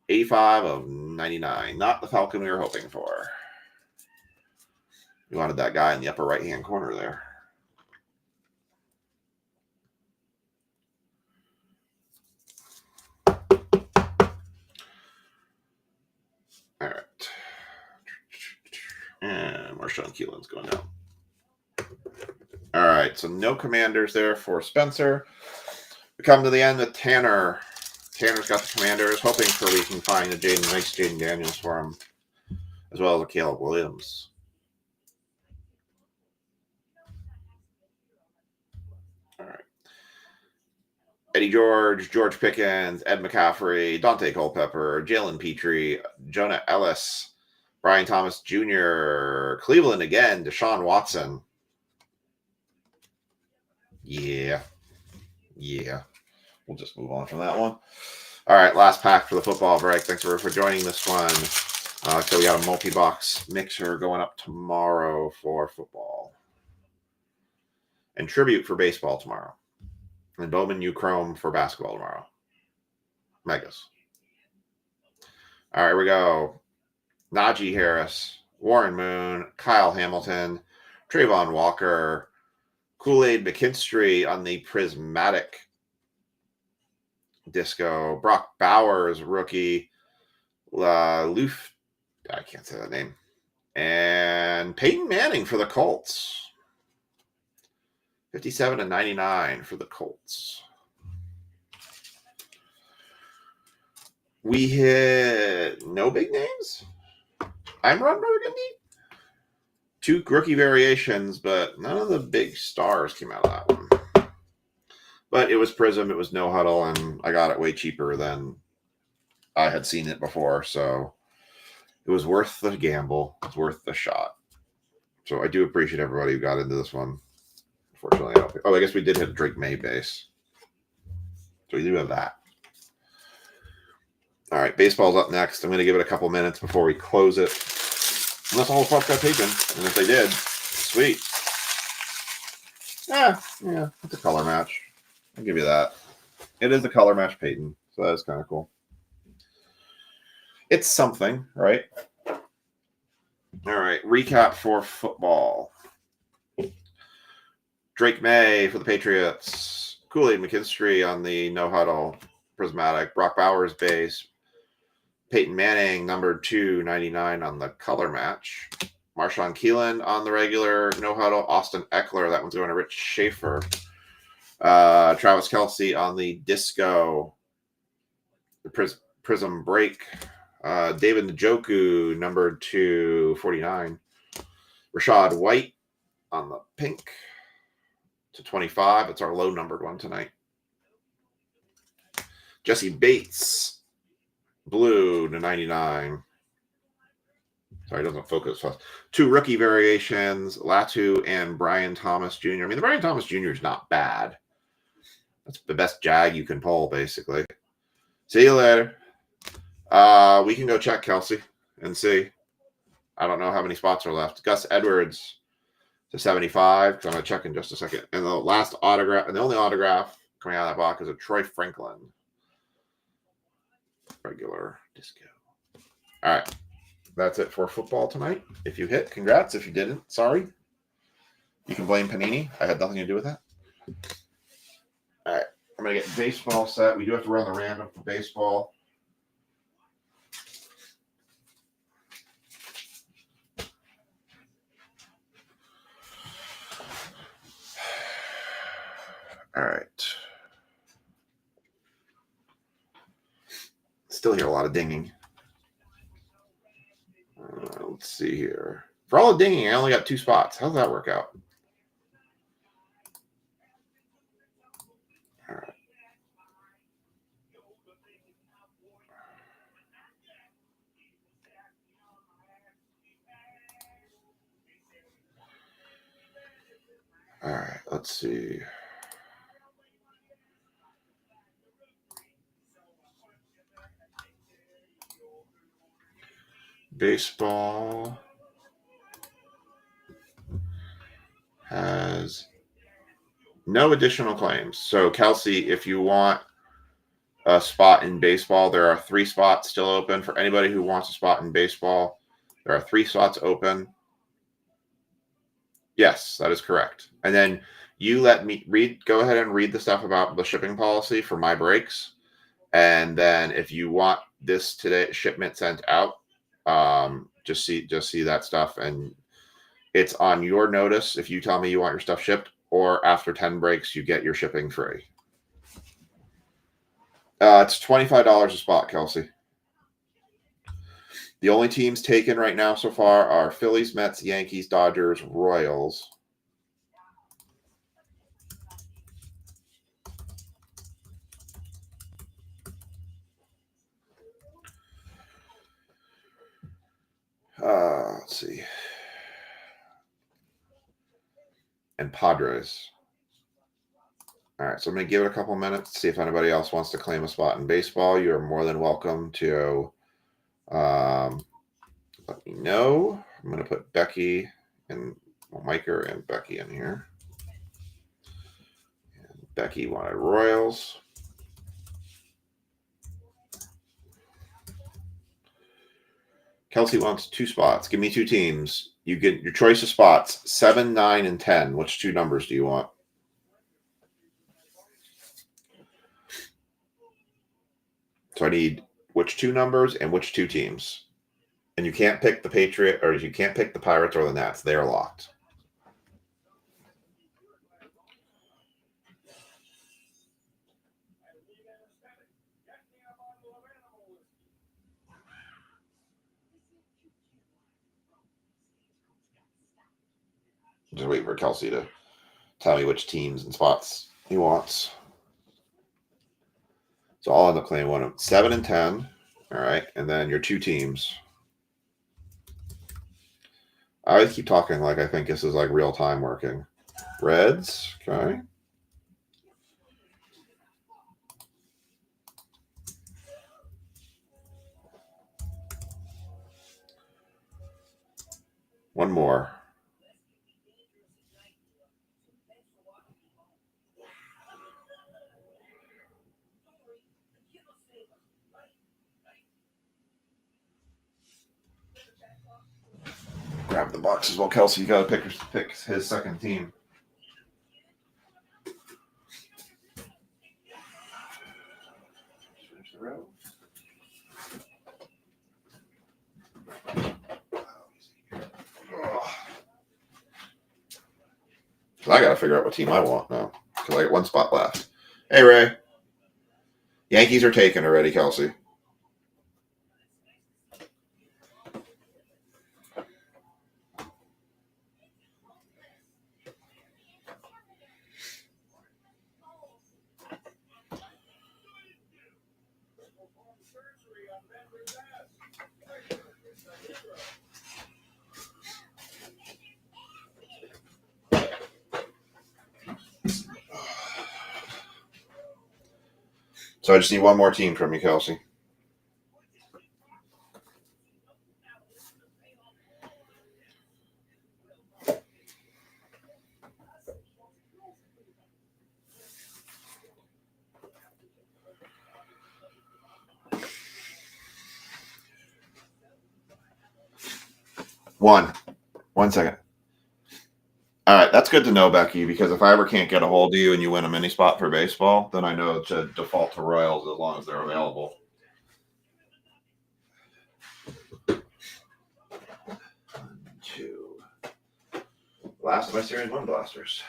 85 of 99. Not the Falcon we were hoping for. You wanted that guy in the upper right-hand corner there. All right. And Marshawn Keelan's going down. All right, so no Commanders there for Spencer. We come to the end with Tanner. Tanner's got the Commanders, hoping for we can find a nice Jaden Daniels for him, as well as a Caleb Williams. All right. Eddie George, George Pickens, Ed McCaffrey, Dante Culpepper, Jalen Petrie, Jonah Ellis, Brian Thomas Jr., Cleveland again, Deshaun Watson. Yeah. We'll just move on from that one. All right, last pack for the football break. Thanks for joining this one. So we got a multi-box mixer going up tomorrow for football. And tribute for baseball tomorrow. And Bowman U Chrome for basketball tomorrow. Megas. All right, here we go. Najee Harris, Warren Moon, Kyle Hamilton, Trayvon Walker, Kool-Aid McKinstry on the Prismatic Disco, Brock Bowers, rookie, Loof, I can't say that name, and Peyton Manning for the Colts. 57/99 for the Colts. We hit no big names. I'm Ron Burgundy. 2 rookie variations, but none of the big stars came out of that one. But it was Prism, it was no huddle, and I got it way cheaper than I had seen it before, so it was worth the gamble. It was worth the shot. So I do appreciate everybody who got into this one. Unfortunately, I guess we did hit a Drake May base. So we do have that. All right, baseball's up next. I'm going to give it a couple minutes before we close it. Unless all the pucks got taken. And if they did, sweet. Yeah, it's a color match. I'll give you that. It is a color match Peyton, so that is kind of cool. It's something, right? All right, recap for football. Drake May for the Patriots. Kool-Aid McKinstry on the no huddle prismatic. Brock Bowers base. Peyton Manning number 299 on the color match. Marshawn Keelan on the regular no huddle. Austin Eckler, that one's going to Rich Schaefer. Travis Kelce on the disco. The prism break. David Njoku, number 249. Rashad White on the pink to 25. It's our low numbered one tonight. Jesse Bates, blue to 99. Sorry, it doesn't focus fast. 2 rookie variations, Latu and Brian Thomas Jr. I mean, the Brian Thomas Jr. is not bad. That's the best jag you can pull, basically. See you later. We can go check Kelce and see. I don't know how many spots are left. Gus Edwards to 75. I'm going to check in just a second. And the last autograph, and the only autograph coming out of that box is a Troy Franklin. Regular disco. All right. That's it for football tonight. If you hit, congrats. If you didn't, sorry. You can blame Panini. I had nothing to do with that. All right. I'm going to get baseball set. We do have to run the random for baseball. All right. Still hear a lot of dinging. Let's see here. For all the dinging, I only got 2 spots. How's that work out? All right. All right. Let's see. Baseball has no additional claims. So, Kelce, if you want a spot in baseball, there are 3 spots still open. For anybody who wants a spot in baseball, there are 3 spots open. Yes, that is correct. And then you let me go ahead and read the stuff about the shipping policy for my breaks. And then if you want this today shipment sent out, just see that stuff, and it's on your notice if you tell me you want your stuff shipped, or after 10 breaks you get your shipping free. It's $25 a spot, Kelsey. The only teams taken right now so far are Phillies, Mets, Yankees, Dodgers, Royals. Let's see. And Padres. All right, so I'm going to give it a couple minutes to see if anybody else wants to claim a spot in baseball. You are more than welcome to let me know. I'm going to put Becky and Micah and Becky in here. And Becky wanted Royals. Kelsey wants 2 spots. Give me 2 teams. You get your choice of spots, 7, 9, and 10. Which 2 numbers do you want? So I need which 2 numbers and which 2 teams. And you can't pick the Patriot, or you can't pick the Pirates or the Nats. They are locked. Just wait for Kelsey to tell me which teams and spots he wants. So I'll end up playing one of 7 and 10. All right. And then your 2 teams. I always keep talking like I think this is like real time working. Reds. Okay. One more. Grab the boxes while Kelsey got to pick his second team. I got to figure out what team I want now because I got 1 spot left. Hey, Ray. Yankees are taken already, Kelsey. So I just need 1 more team from you, Kelsey. One second. All right, that's good to know, Becky, because if I ever can't get a hold of you and you win a mini spot for baseball, then I know to default to Royals as long as they're available. 1, 2. Last of my Series 1 blasters.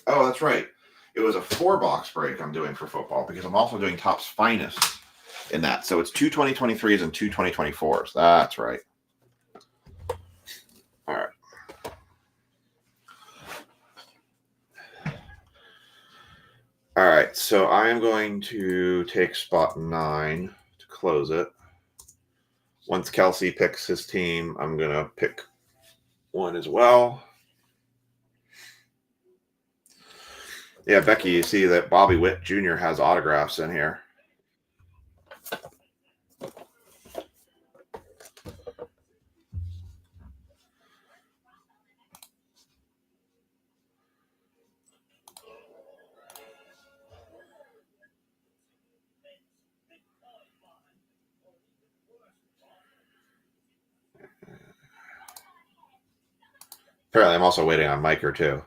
Oh, that's right. It was a 4-box break I'm doing for football because I'm also doing Topps Finest in that. So it's 2 2023s and 2 2024s. That's right. All right. All right. So I am going to take spot 9 to close it. Once Kelsey picks his team, I'm going to pick one as well. Yeah, Becky, you see that Bobby Witt Jr. has autographs in here. Apparently, I'm also waiting on Miker too.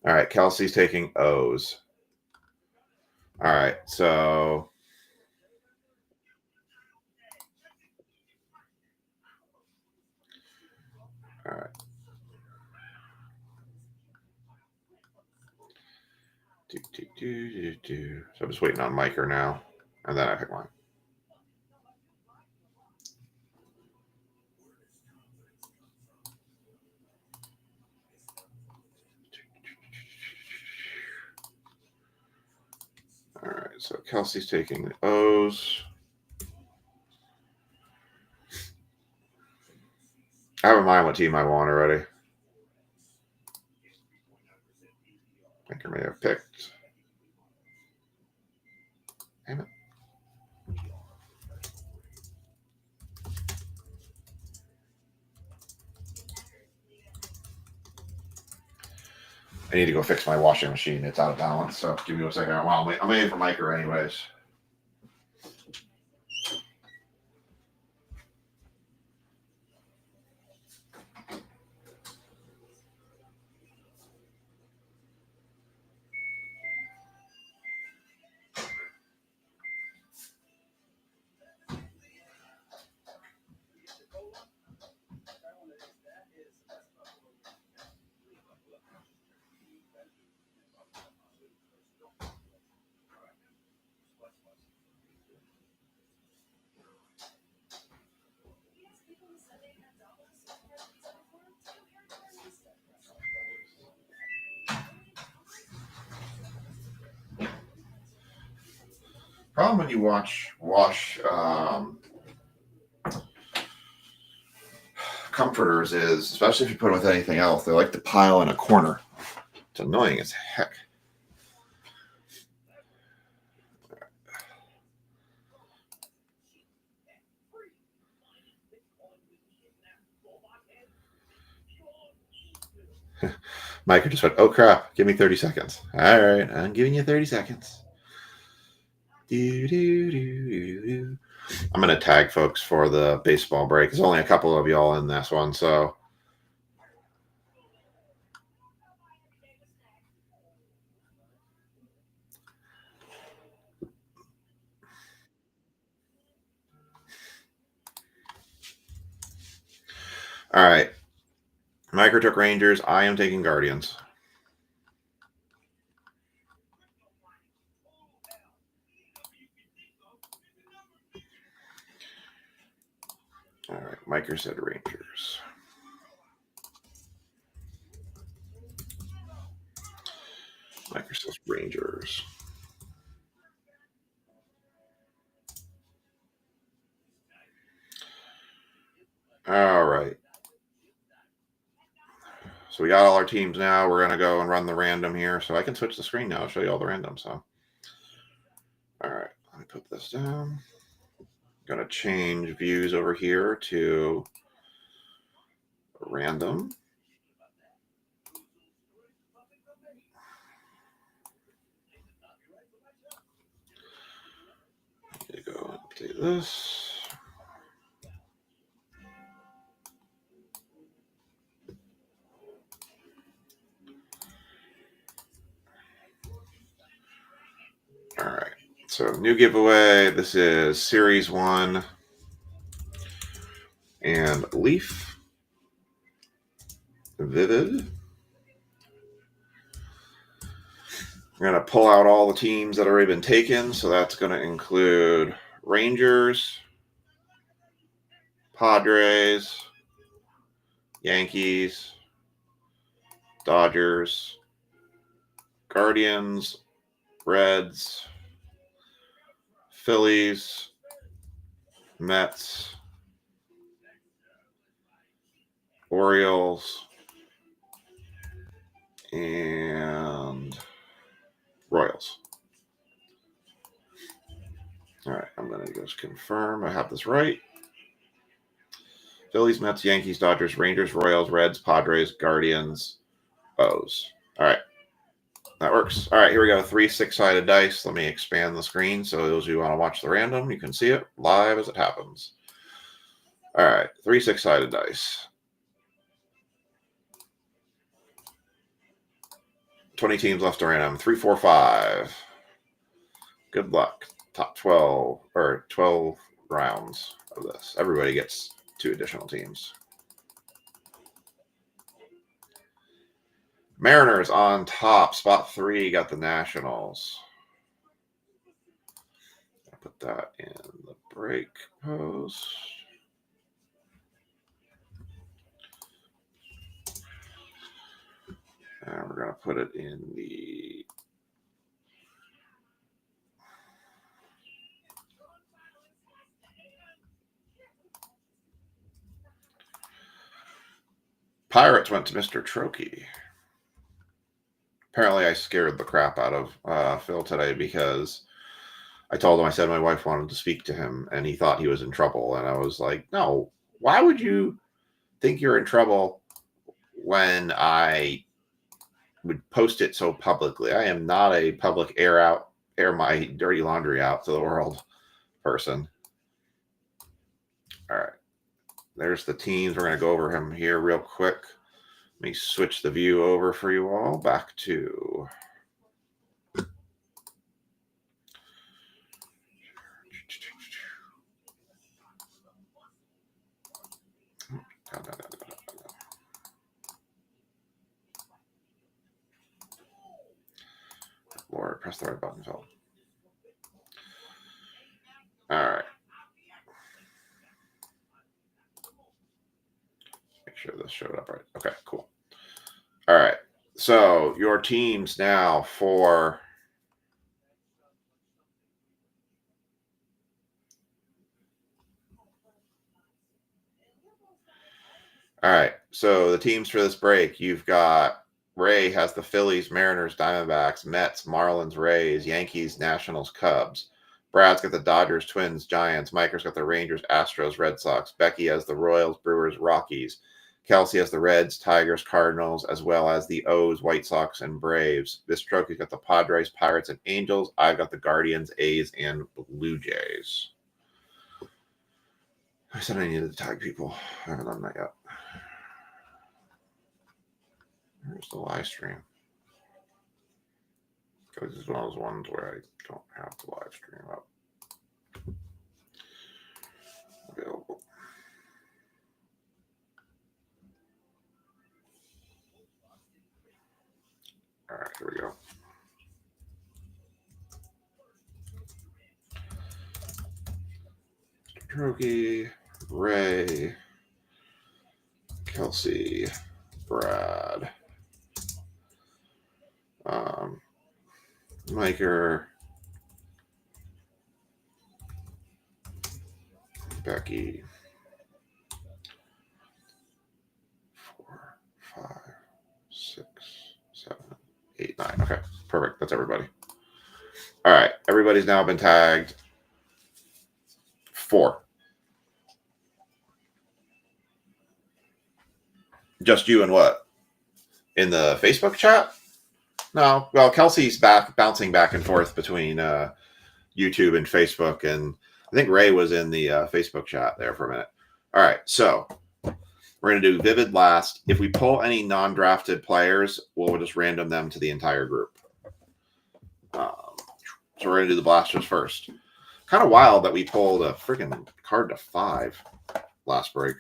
All right, Kelsey's taking O's. All right, so all right. So I'm just waiting on Miker now, and then I pick mine. All right, so Kelsey's taking the O's. I have in mind what team I want already. Miker may have picked. Damn it. I need to go fix my washing machine. It's out of balance, so give me a second. Well, I'm waiting for Miker anyways. Problem when you wash comforters is, especially if you put them with anything else, they like to pile in a corner. It's annoying as heck. Miker just went, oh crap, give me 30 seconds. All right, I'm giving you 30 seconds. I'm going to tag folks for the baseball break. There's only a couple of y'all in this one, so. All right. Miker took Rangers. I am taking Guardians. All right. Miker said Rangers. Miker says Rangers. All right. So we got all our teams now. We're going to go and run the random here. So I can switch the screen now. I'll show you all the random. So, all right. Let me put this down. I'm going to change views over here to random. There you go. Update this. All right. So new giveaway. This is Series 1 and Leaf. Vivid. We're going to pull out all the teams that have already been taken. So that's going to include Rangers, Padres, Yankees, Dodgers, Guardians, Reds, Phillies, Mets, Orioles, and Royals. All right, I'm going to just confirm I have this right. Phillies, Mets, Yankees, Dodgers, Rangers, Royals, Reds, Padres, Guardians, O's. All right. That works. All right, here we go. 3 6-sided dice. Let me expand the screen so those of you who want to watch the random, you can see it live as it happens. All right, 3 6-sided dice. 20 teams left to random. 3, 4, 5. Good luck. Top 12 or 12 rounds of this. Everybody gets 2 additional teams. Mariners on top. Spot 3 got the Nationals. I'll put that in the break post. And we're going to put it in the Pirates went to Mr. Trokey. Apparently, I scared the crap out of Phil today because I told him, I said my wife wanted to speak to him, and he thought he was in trouble. And I was like, no, why would you think you're in trouble when I would post it so publicly? I am not a public air my dirty laundry out to the world person. All right. There's the teams. We're going to go over him here real quick. Let me switch the view over for you all. Back to Lord, press the right button, Phil. All right. Make sure this showed up right. Okay, cool. All right. So your teams now for all right. So the teams for this break, you've got Ray has the Phillies, Mariners, Diamondbacks, Mets, Marlins, Rays, Yankees, Nationals, Cubs. Brad's got the Dodgers, Twins, Giants. Mike's got the Rangers, Astros, Red Sox. Becky has the Royals, Brewers, Rockies. Kelsey has the Reds, Tigers, Cardinals, as well as the O's, White Sox, and Braves. This Trophy's got the Padres, Pirates, and Angels. I've got the Guardians, A's, and Blue Jays. I said I needed to tag people. I haven't done that yet. Here's the live stream. Because this is one of those ones where I don't have the live stream up. Available. All right, here we go. Mr. Trokey, Ray, Kelsey, Brad, Miker, Becky, 4, 5, 6, 7, 8, 9. Okay, perfect. That's everybody. All right, everybody's now been tagged 4. Just you and what? In the Facebook chat? No. Well, Kelsey's bouncing back and forth between YouTube and Facebook, and I think Ray was in the Facebook chat there for a minute. All right, so we're going to do Vivid last. If we pull any non-drafted players, we'll just random them to the entire group. So we're going to do the Blasters first. Kind of wild that we pulled a freaking card to 5 last break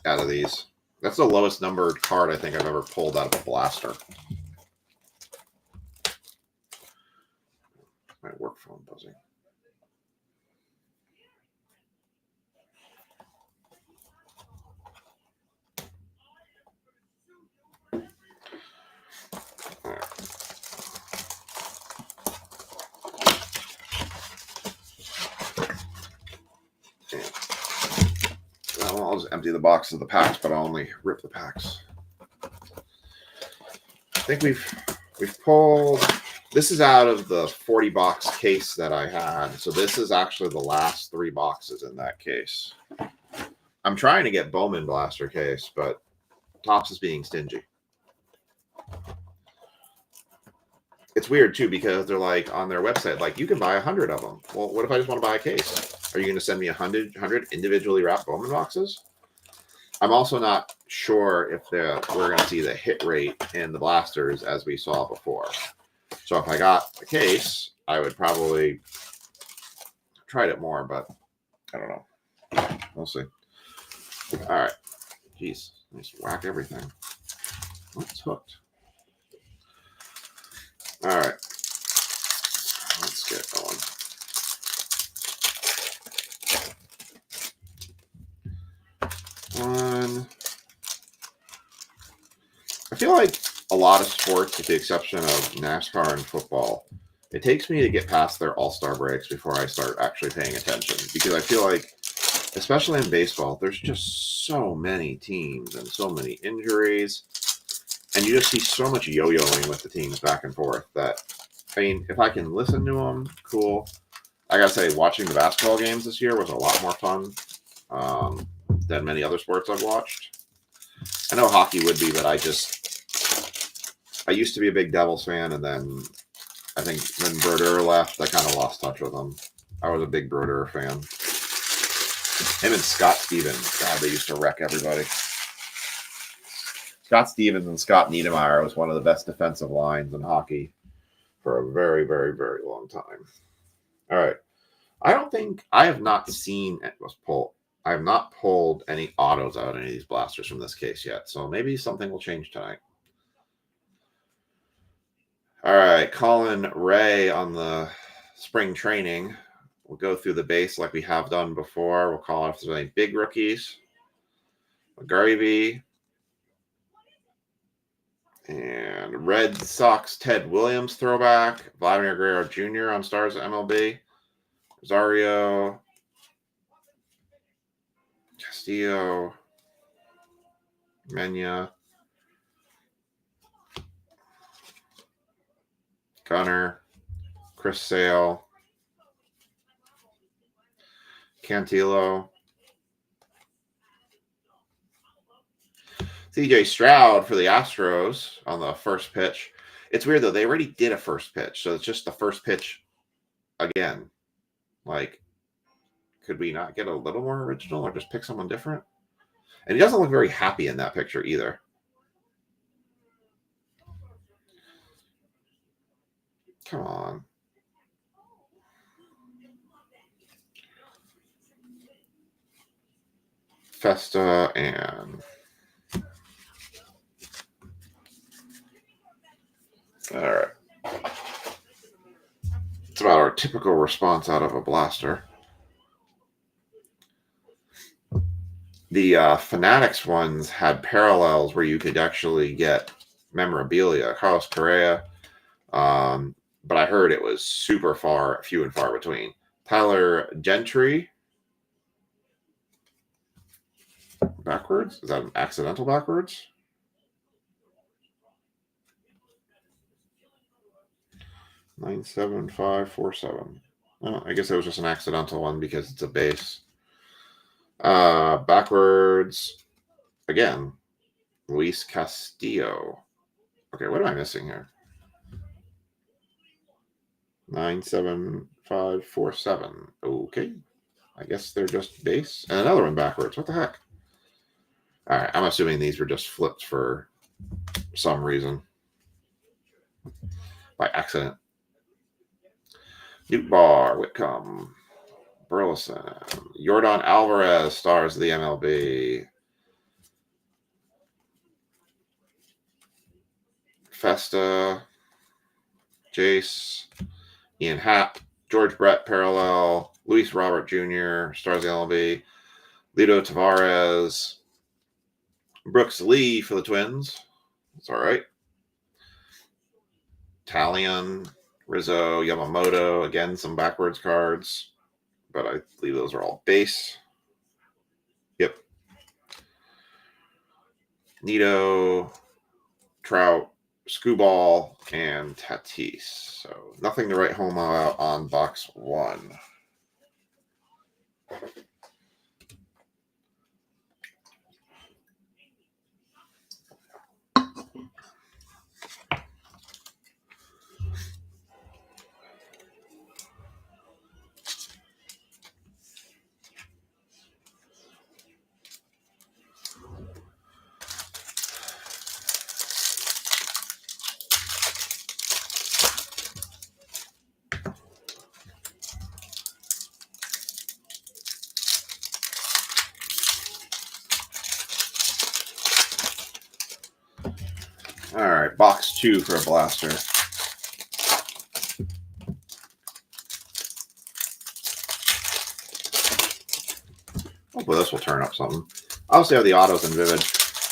out of these. That's the lowest numbered card I think I've ever pulled out of a blaster. My work phone buzzing. All right. Well, I'll just empty the box of the packs, but I'll only rip the packs. I think we've pulled. This is out of the 40 box case that I had. So this is actually the last 3 boxes in that case. I'm trying to get Bowman Blaster case, but Topps is being stingy. It's weird too, because they're like on their website, like you can buy 100 of them. Well, what if I just want to buy a case? Are you going to send me 100 individually wrapped Bowman boxes? I'm also not sure if we're going to see the hit rate in the blasters as we saw before. So if I got the case, I would probably tried it more, but I don't know. We'll see. All right. Jeez. Just whack everything. Oh, it's hooked. All right. Let's get going. One. I feel like a lot of sports, with the exception of NASCAR and football, it takes me to get past their all-star breaks before I start actually paying attention. Because I feel like, especially in baseball, there's just so many teams and so many injuries. And you just see so much yo-yoing with the teams back and forth that, I mean, if I can listen to them, cool. I gotta say, watching the basketball games this year was a lot more fun than many other sports I've watched. I know hockey would be, but I used to be a big Devils fan, and then I think when Brodeur left, I kind of lost touch with him. I was a big Brodeur fan. Him and Scott Stevens, God, they used to wreck everybody. Scott Stevens and Scott Niedermayer was one of the best defensive lines in hockey for a very, very, very long time. All right. I have not pulled any autos out of any of these blasters from this case yet. So maybe something will change tonight. All right. Colin Ray on the spring training. We'll go through the base like we have done before. We'll call it if there's any big rookies. McGarvey. And Red Sox Ted Williams throwback. Vladimir Guerrero Jr. on Stars at MLB. Rosario. Castillo. Mena. Gunner. Chris Sale. Cantillo. CJ Stroud for the Astros on the first pitch. It's weird, though. They already did a first pitch, so it's just the first pitch again. Like, could we not get a little more original or just pick someone different? And he doesn't look very happy in that picture either. Come on. Festa and... All right. It's about our typical response out of a blaster. The Fanatics ones had parallels where you could actually get memorabilia. Carlos Correa. But I heard it was super few and far between. Tyler Gentry. Backwards? Is that an accidental backwards? $97547. Well, I guess it was just an accidental one because it's a base. Backwards. Again. Luis Castillo. Okay, what am I missing here? 97547. Okay. I guess they're just base. And another one backwards. What the heck? All right. I'm assuming these were just flipped for some reason. By accident. Newt Barr, Whitcomb, Burleson, Yordan Alvarez, Stars of the MLB. Festa, Jace, Ian Happ, George Brett, Parallel, Luis Robert Jr., Stars of the MLB, Lito Tavares, Brooks Lee for the Twins. That's all right. Talion, Rizzo, Yamamoto. Again, some backwards cards, but I believe those are all base. Yep. Nito, Trout, Scooball, and Tatis. So nothing to write home about on box one. All right, box 2 for a blaster. Hopefully this will turn up something. I also have the autos in Vivid.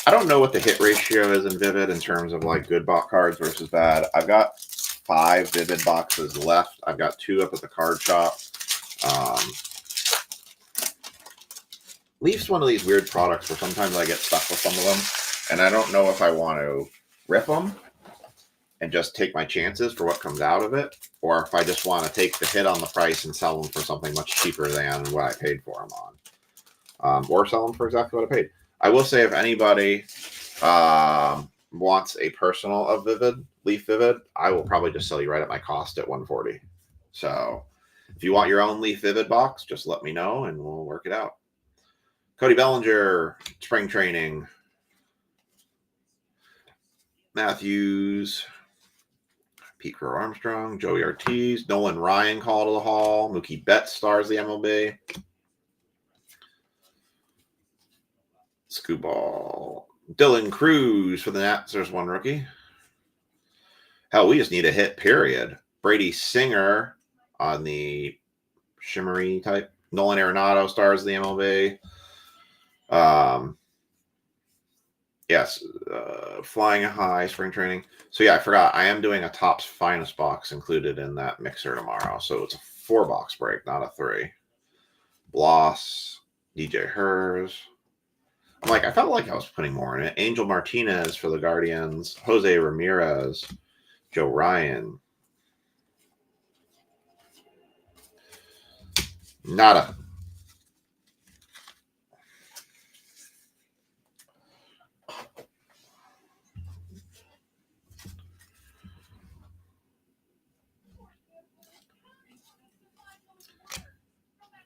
I don't know what the hit ratio is in Vivid in terms of like good box cards versus bad. I've got 5 Vivid boxes left. I've got 2 up at the card shop. Leaf's one of these weird products where sometimes I get stuck with some of them, and I don't know if I want to rip them and just take my chances for what comes out of it, or if I just want to take the hit on the price and sell them for something much cheaper than what I paid for them on, or sell them for exactly what I paid. I will say if anybody wants a personal of Vivid, Leaf Vivid, I will probably just sell you right at my cost at $140. So if you want your own Leaf Vivid box, just let me know and we'll work it out. Cody Bellinger, spring training. Matthews, Pete Crow Armstrong, Joey Ortiz, Nolan Ryan call to the hall, Mookie Betts stars the MLB. Scooball. Dylan Cruz for the Nats. There's one rookie. Hell, we just need a hit, period. Brady Singer on the shimmery type. Nolan Arenado stars the MLB. Yes, Flying High spring training. So yeah, I forgot. I am doing a Topps Finest box included in that mixer tomorrow. So it's a 4-box break, not a 3. Bloss, DJ Hers. I felt like I was putting more in it. Angel Martinez for the Guardians. Jose Ramirez. Joe Ryan. Nada.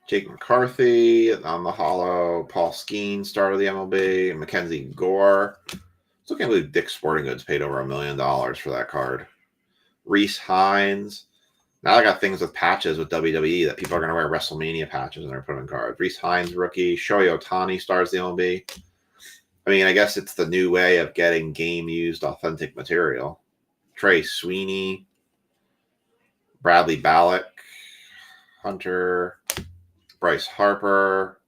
Jake McCarthy on the hollow. Paul Skeen, start of the MLB. Mackenzie Gore. Still can't believe Dick's Sporting Goods paid over $1 million for that card. Reese Hines. Now I got things with patches with WWE that people are going to wear WrestleMania patches and they're putting cards. Reese Hines, rookie. Shohei Ohtani stars the MLB. I mean, I guess it's the new way of getting game-used authentic material. Trey Sweeney. Bradley Ballock. Hunter. Bryce Harper.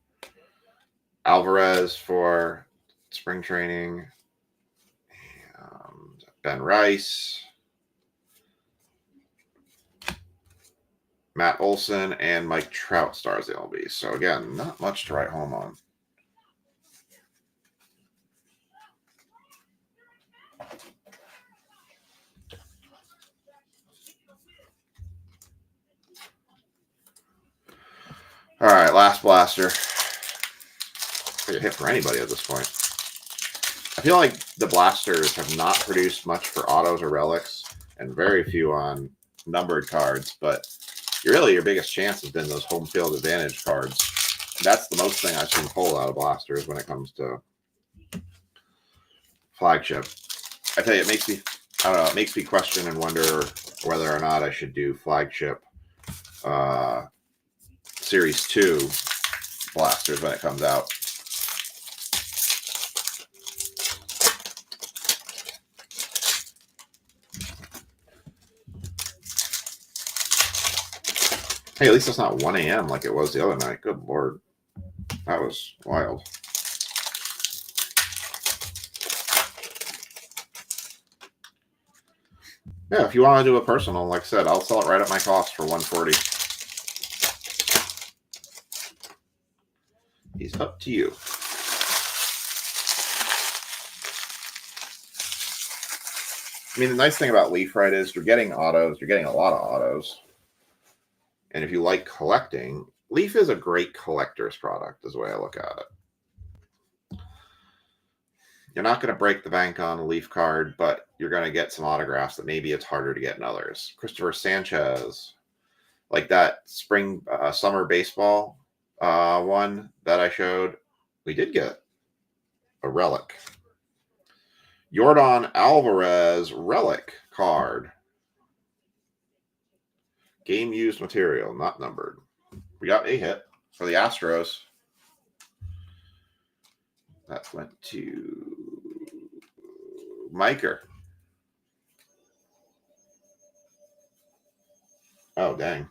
Alvarez for spring training. Ben Rice. Matt Olson and Mike Trout stars the MLB. So again, not much to write home on. All right, last blaster. Take a hit for anybody at this point. I feel like the blasters have not produced much for autos or relics, and very few on numbered cards, but really your biggest chance has been those home field advantage cards. That's the most thing I've seen pull out of blasters when it comes to flagship. I tell you, it makes me, I don't know, it makes me question and wonder whether or not I should do flagship Series 2 blasters when it comes out. Hey, at least it's not 1 a.m. like it was the other night. Good Lord. That was wild. Yeah, if you want to do a personal, like I said, I'll sell it right at my cost for $140. It's up to you. I mean, the nice thing about Leaf, right, is you're getting autos. You're getting a lot of autos. And if you like collecting, Leaf is a great collector's product, is the way I look at it. You're not going to break the bank on a Leaf card, but you're going to get some autographs that maybe it's harder to get in others. Christopher Sanchez, like that summer baseball one that I showed, we did get a relic. Yordan Alvarez relic card. Game used material, not numbered. We got a hit for the Astros. That went to Miker. Oh, dang.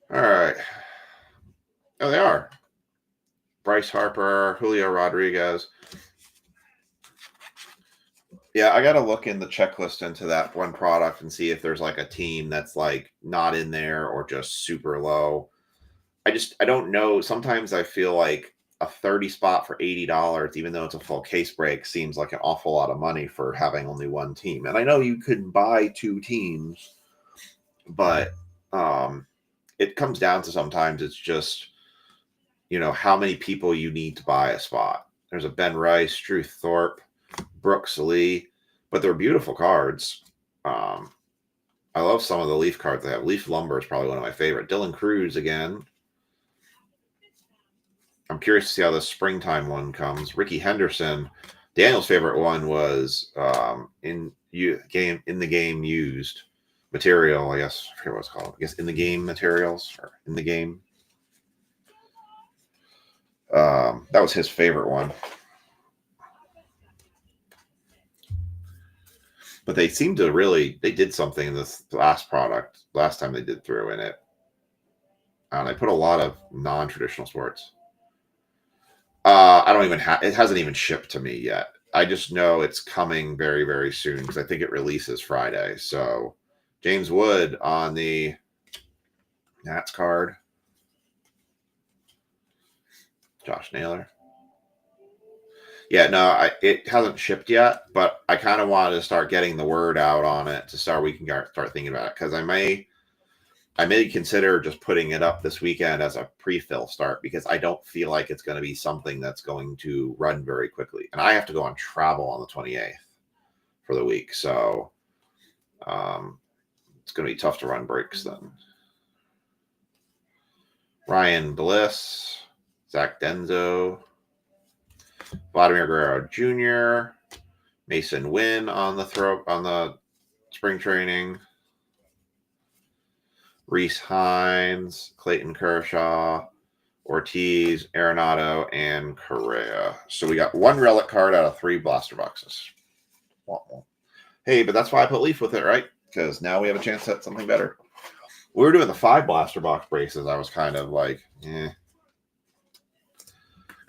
All right. Oh, they are. Bryce Harper, Julio Rodriguez. Yeah, I got to look in the checklist into that one product and see if there's like a team that's like not in there or just super low. I don't know. Sometimes I feel like a 30 spot for $80, even though it's a full case break, seems like an awful lot of money for having only one team. And I know you could buy two teams, but it comes down to sometimes it's just, how many people you need to buy a spot. There's a Ben Rice, Drew Thorpe, Brooks Lee, but they're beautiful cards. I love some of the Leaf cards they have. Leaf Lumber is probably one of my favorite. Dylan Cruz again. I'm curious to see how the springtime one comes. Ricky Henderson. Daniel's favorite one was in the game used material. I guess I forget what it's called. I guess in the game materials or in the game. That was his favorite one. But they seemed to they did something in this last time they did throw in it. And they put a lot of non-traditional sports. I don't even it hasn't even shipped to me yet. I just know it's coming very, very soon because I think it releases Friday. So James Wood on the Nats card. Josh Naylor. Yeah, no, it hasn't shipped yet, but I kind of wanted to start getting the word out on it we can start thinking about it because I may consider just putting it up this weekend as a pre-fill start because I don't feel like it's going to be something that's going to run very quickly. And I have to go on travel on the 28th for the week. So it's going to be tough to run breaks then. Ryan Bliss, Zach Denzo, Vladimir Guerrero Jr., Mason Wynn on the spring training, Reese Hines, Clayton Kershaw, Ortiz, Arenado, and Correa. So we got one relic card out of 3 blaster boxes. Hey, but that's why I put Leaf with it, right? Because now we have a chance at something better. We were doing the 5 blaster box braces. I was kind of like, because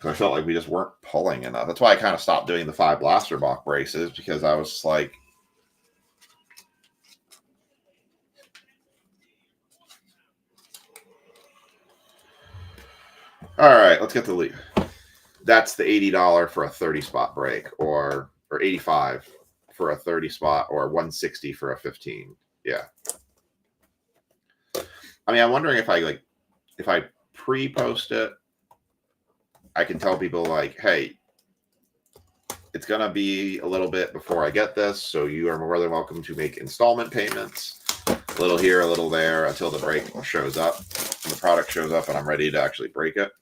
I felt like we just weren't pulling enough. That's why I kind of stopped doing the 5 blaster box braces because I was like, all right, let's get the Leaf. That's the $80 for a 30 spot break, or $85 for a 30 spot, or $160 for a 15. Yeah. I mean, I'm wondering if I pre-post it, I can tell people like, hey, it's gonna be a little bit before I get this, so you are more than welcome to make installment payments, a little here, a little there, until the break shows up, and the product shows up, and I'm ready to actually break it.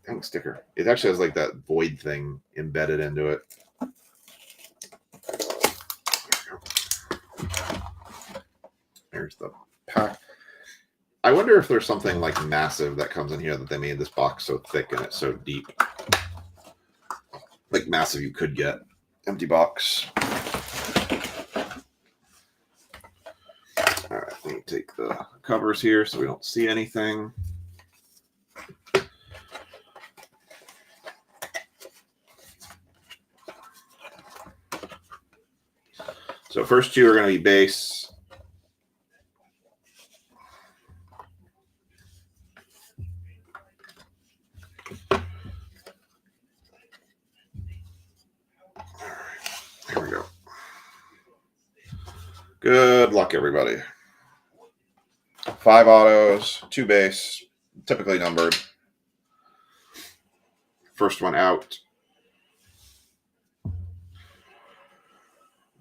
Dang sticker! It actually has like that void thing embedded into it. There's the pack. I wonder if there's something like massive that comes in here that they made this box so thick and it's so deep. Like massive you could get. Empty box. All right, let me take the covers here so we don't see anything. So first 2 are going to be base. Here we go. Good luck, everybody. 5 autos, 2 base, typically numbered. First one out.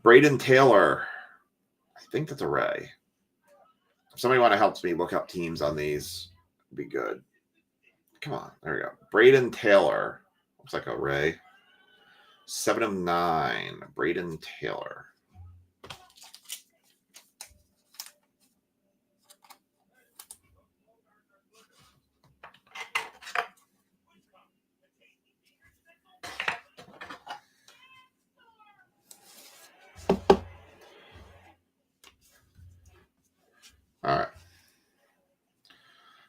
Braden Taylor. I think that's a Ray. If somebody want to help me look up teams on these, it'd be good. Come on. There we go. Braden Taylor. Looks like a Ray. 7 of 9. Braden Taylor. All right.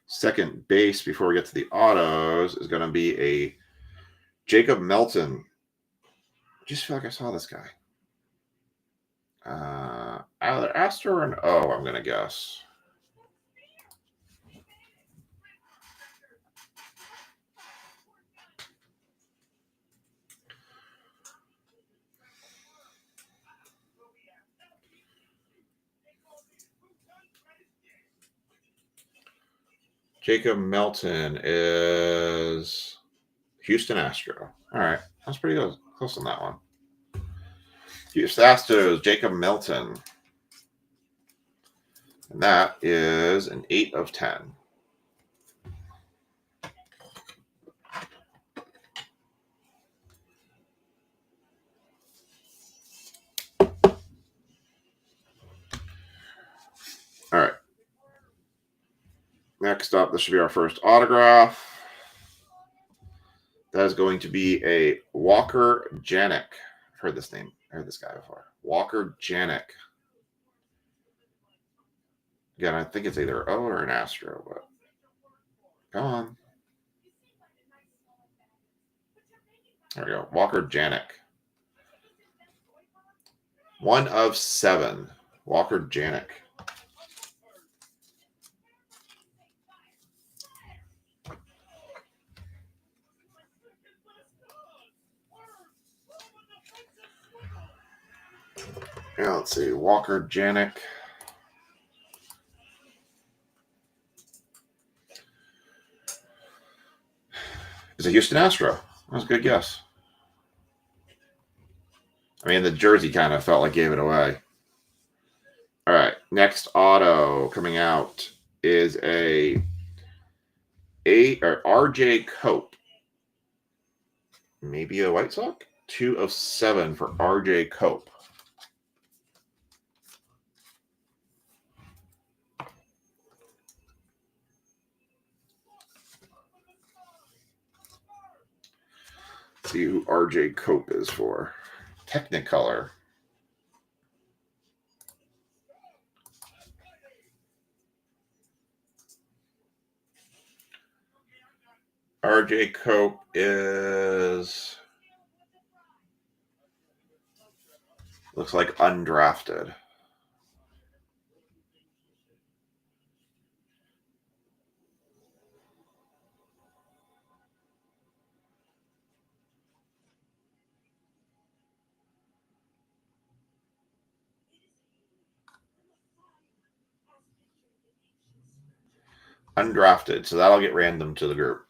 Second base before we get to the autos is going to be a Jacob Melton. I just feel like I saw this guy. Either Astro or an O, I'm going to guess. Jacob Melton is Houston Astro. All right. That's pretty good. Close on that one. Houston Astros, Jacob Melton. And that is an 8 of 10. All right. Next up, this should be our first autograph. That is going to be a Walker Janik. I've heard this name. I heard this guy before. Walker Janik. Again, I think it's either O or an Astro, but come on. There we go. Walker Janik. 1 of 7. Walker Janik. Yeah, let's see. Walker Janik. Is a Houston Astro. That was a good guess. I mean, the jersey kind of felt like gave it away. All right. Next auto coming out is a RJ Cope. Maybe a White Sox? 2 of 7 for RJ Cope. See who RJ Cope is for. Technicolor. RJ Cope is, looks like undrafted. Undrafted, so that'll get random to the group.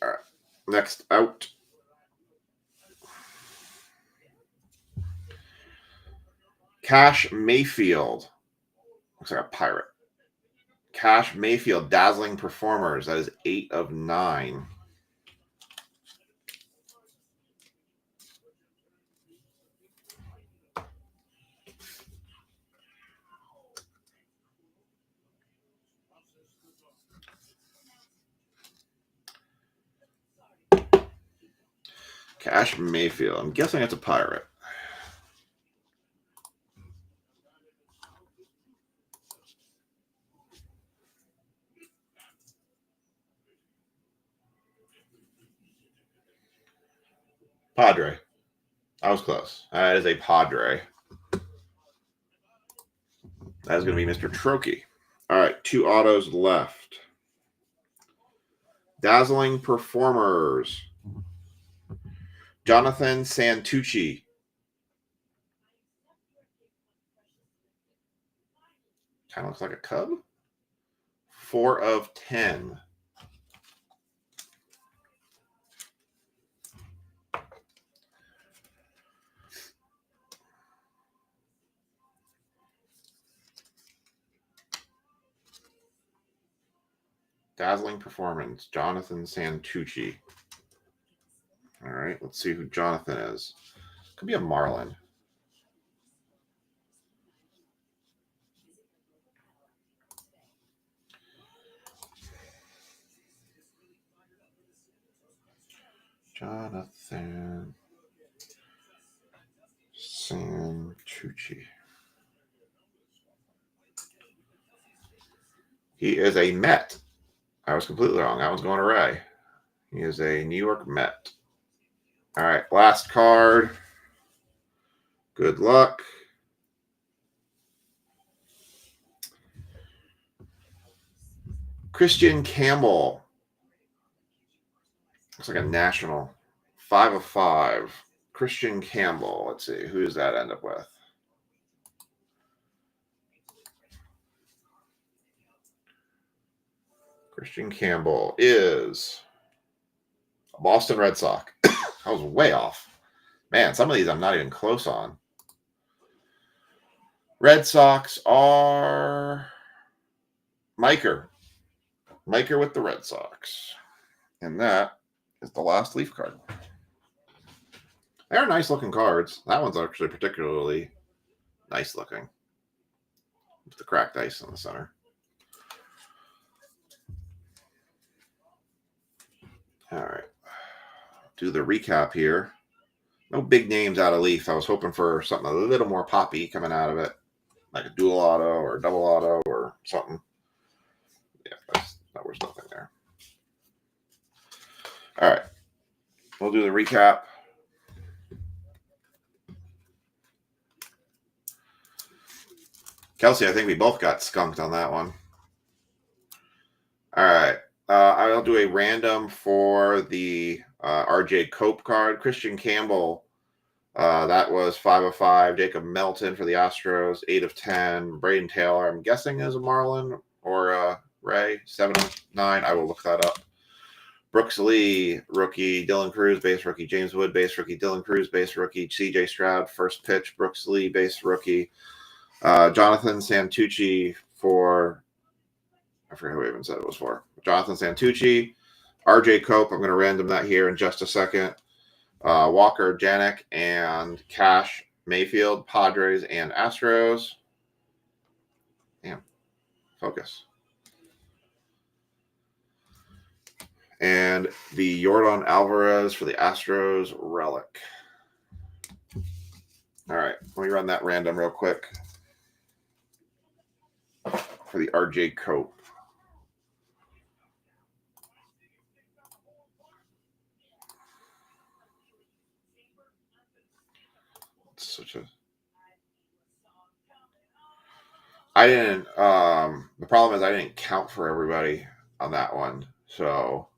All right, next out. Cash Mayfield. Looks like a pirate. Cash Mayfield, Dazzling Performers. That is 8 of 9. Cash Mayfield. I'm guessing it's a pirate. Padre. I was close. That is a Padre. That is going to be Mr. Trokey. All right, 2 autos left. Dazzling Performers. Jonathan Santucci. Kind of looks like a Cub. 4 of 10. Dazzling Performance, Jonathan Santucci. All right, let's see who Jonathan is. Could be a Marlin. Jonathan. Santucci. He is a Met. I was completely wrong. That one's going to Ray. He is a New York Met. All right, last card. Good luck. Christian Campbell. Looks like a national. 5 of 5. Christian Campbell. Let's see. Who does that end up with? Christian Campbell is a Boston Red Sox. I was way off. Man, some of these I'm not even close on. Red Sox are Miker. Miker with the Red Sox. And that is the last Leaf card. They're nice looking cards. That one's actually particularly nice looking. With the cracked ice in the center. All right. Do the recap here. No big names out of Leaf. I was hoping for something a little more poppy coming out of it. Like a dual auto or a double auto or something. Yeah, that was nothing there. All right. We'll do the recap. Kelsey, I think we both got skunked on that one. All right. I'll do a random for the RJ Cope card. Christian Campbell, that was 5 of 5. Jacob Melton for the Astros, 8 of 10. Braden Taylor, I'm guessing is a Marlin or Ray, 7 of 9. I will look that up. Brooks Lee, rookie. Dylan Cruz, base rookie. James Wood, base rookie. Dylan Cruz, base rookie. CJ Stroud, first pitch. Brooks Lee, base rookie. Jonathan Santucci for, I forget who I even said it was for. Jonathan Santucci. RJ Cope, I'm going to random that here in just a second. Walker, Janik, and Cash Mayfield, Padres and Astros. Damn. Focus. And the Yordan Alvarez for the Astros relic. All right. Let me run that random real quick. For the RJ Cope. It's such a... I didn't, the problem is I didn't count for everybody on that one. So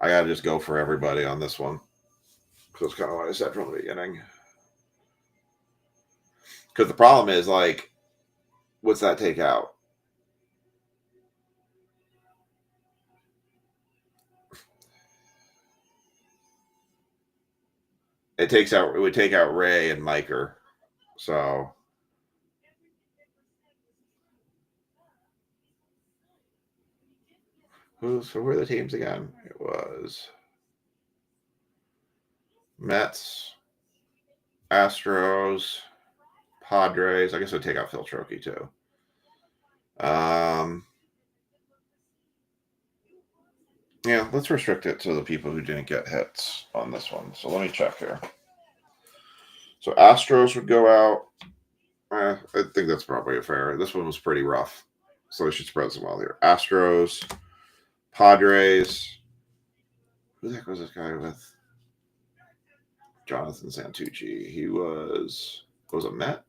I got to just go for everybody on this one. Because that's kind of what I said from the beginning. Because the problem is, like, what's that take out? It would take out Ray and Miker. So who were the teams again? It was Mets, Astros, Padres. I guess it would take out Phil Trokey too. Yeah, let's restrict it to the people who didn't get hits on this one. So let me check here. So Astros would go out. I think that's probably fair. This one was pretty rough. So we should spread some out here. Astros, Padres. Who the heck was this guy with? Jonathan Santucci. He was a Met?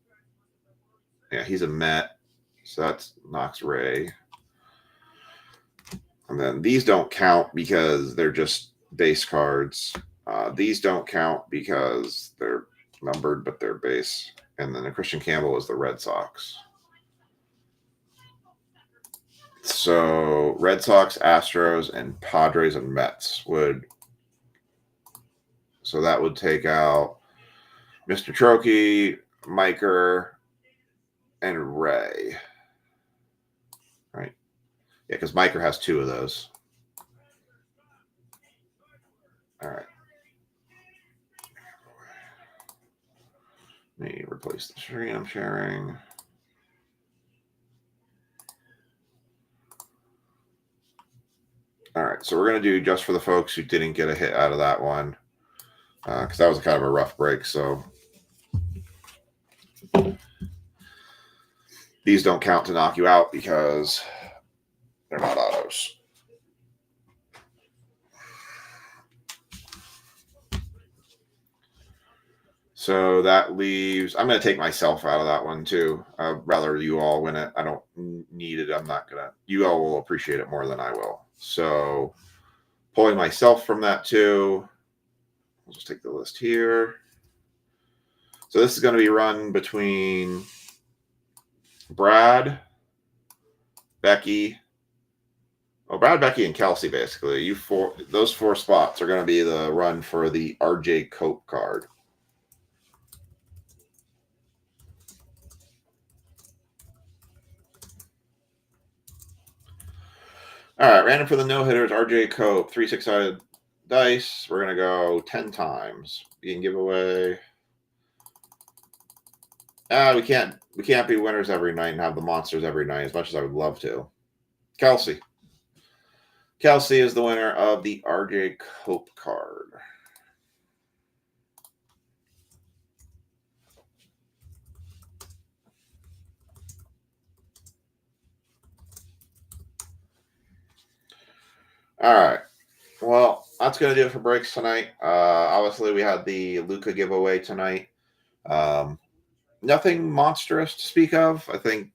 Yeah, he's a Met. So that knocks Ray. And then these don't count because they're just base cards. These don't count because they're numbered, but they're base. And then the Christian Campbell is the Red Sox. So Red Sox, Astros, and Padres and Mets would. So that would take out Mr. Trokey, Miker, and Ray. Right? Yeah, because Miker has 2 of those. All right. Let me replace the screen I'm sharing. All right, so we're going to do just for the folks who didn't get a hit out of that one, because that was kind of a rough break. So These don't count to knock you out because they're not autos. So that leaves, I'm going to take myself out of that one too. I'd rather you all win it. I don't need it. I'm not going to, you all will appreciate it more than I will. So pulling myself from that too. I'll just take the list here. So this is going to be run between Brad, Becky, Brad, Becky, and Kelsey, basically. Those 4 spots are going to be the run for the RJ Cope card. All right, random for the no-hitters, RJ Cope, 3 6-sided dice. We're going to go 10 times. You can give away. We can't be winners every night and have the monsters every night as much as I would love to. Kelsey. Kelsey is the winner of the RJ Cope card. All right. Well, that's going to do it for breaks tonight. Obviously, we had the Luca giveaway tonight. Nothing monstrous to speak of. I think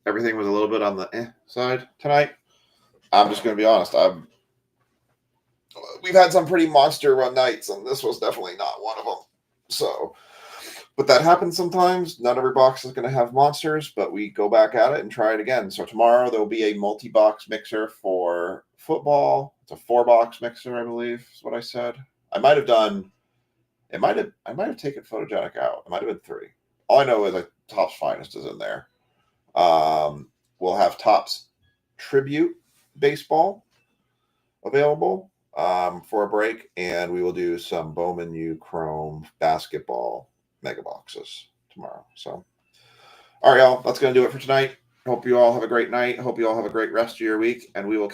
everything was a little bit on the side tonight. I'm just going to be honest. We've had some pretty monster run nights, and this was definitely not one of them. So, but that happens sometimes. Not every box is going to have monsters, but we go back at it and try it again. So tomorrow there will be a multi-box mixer for football. It's a 4-box mixer, I believe, is what I said. I might have taken photogenic out. It might have been 3. All I know is that Topps Finest is in there. We'll have Topps Tribute Baseball available for a break, and we will do some Bowman U Chrome basketball mega boxes tomorrow. So, all right, y'all, that's going to do it for tonight. Hope you all have a great night. Hope you all have a great rest of your week, and we will catch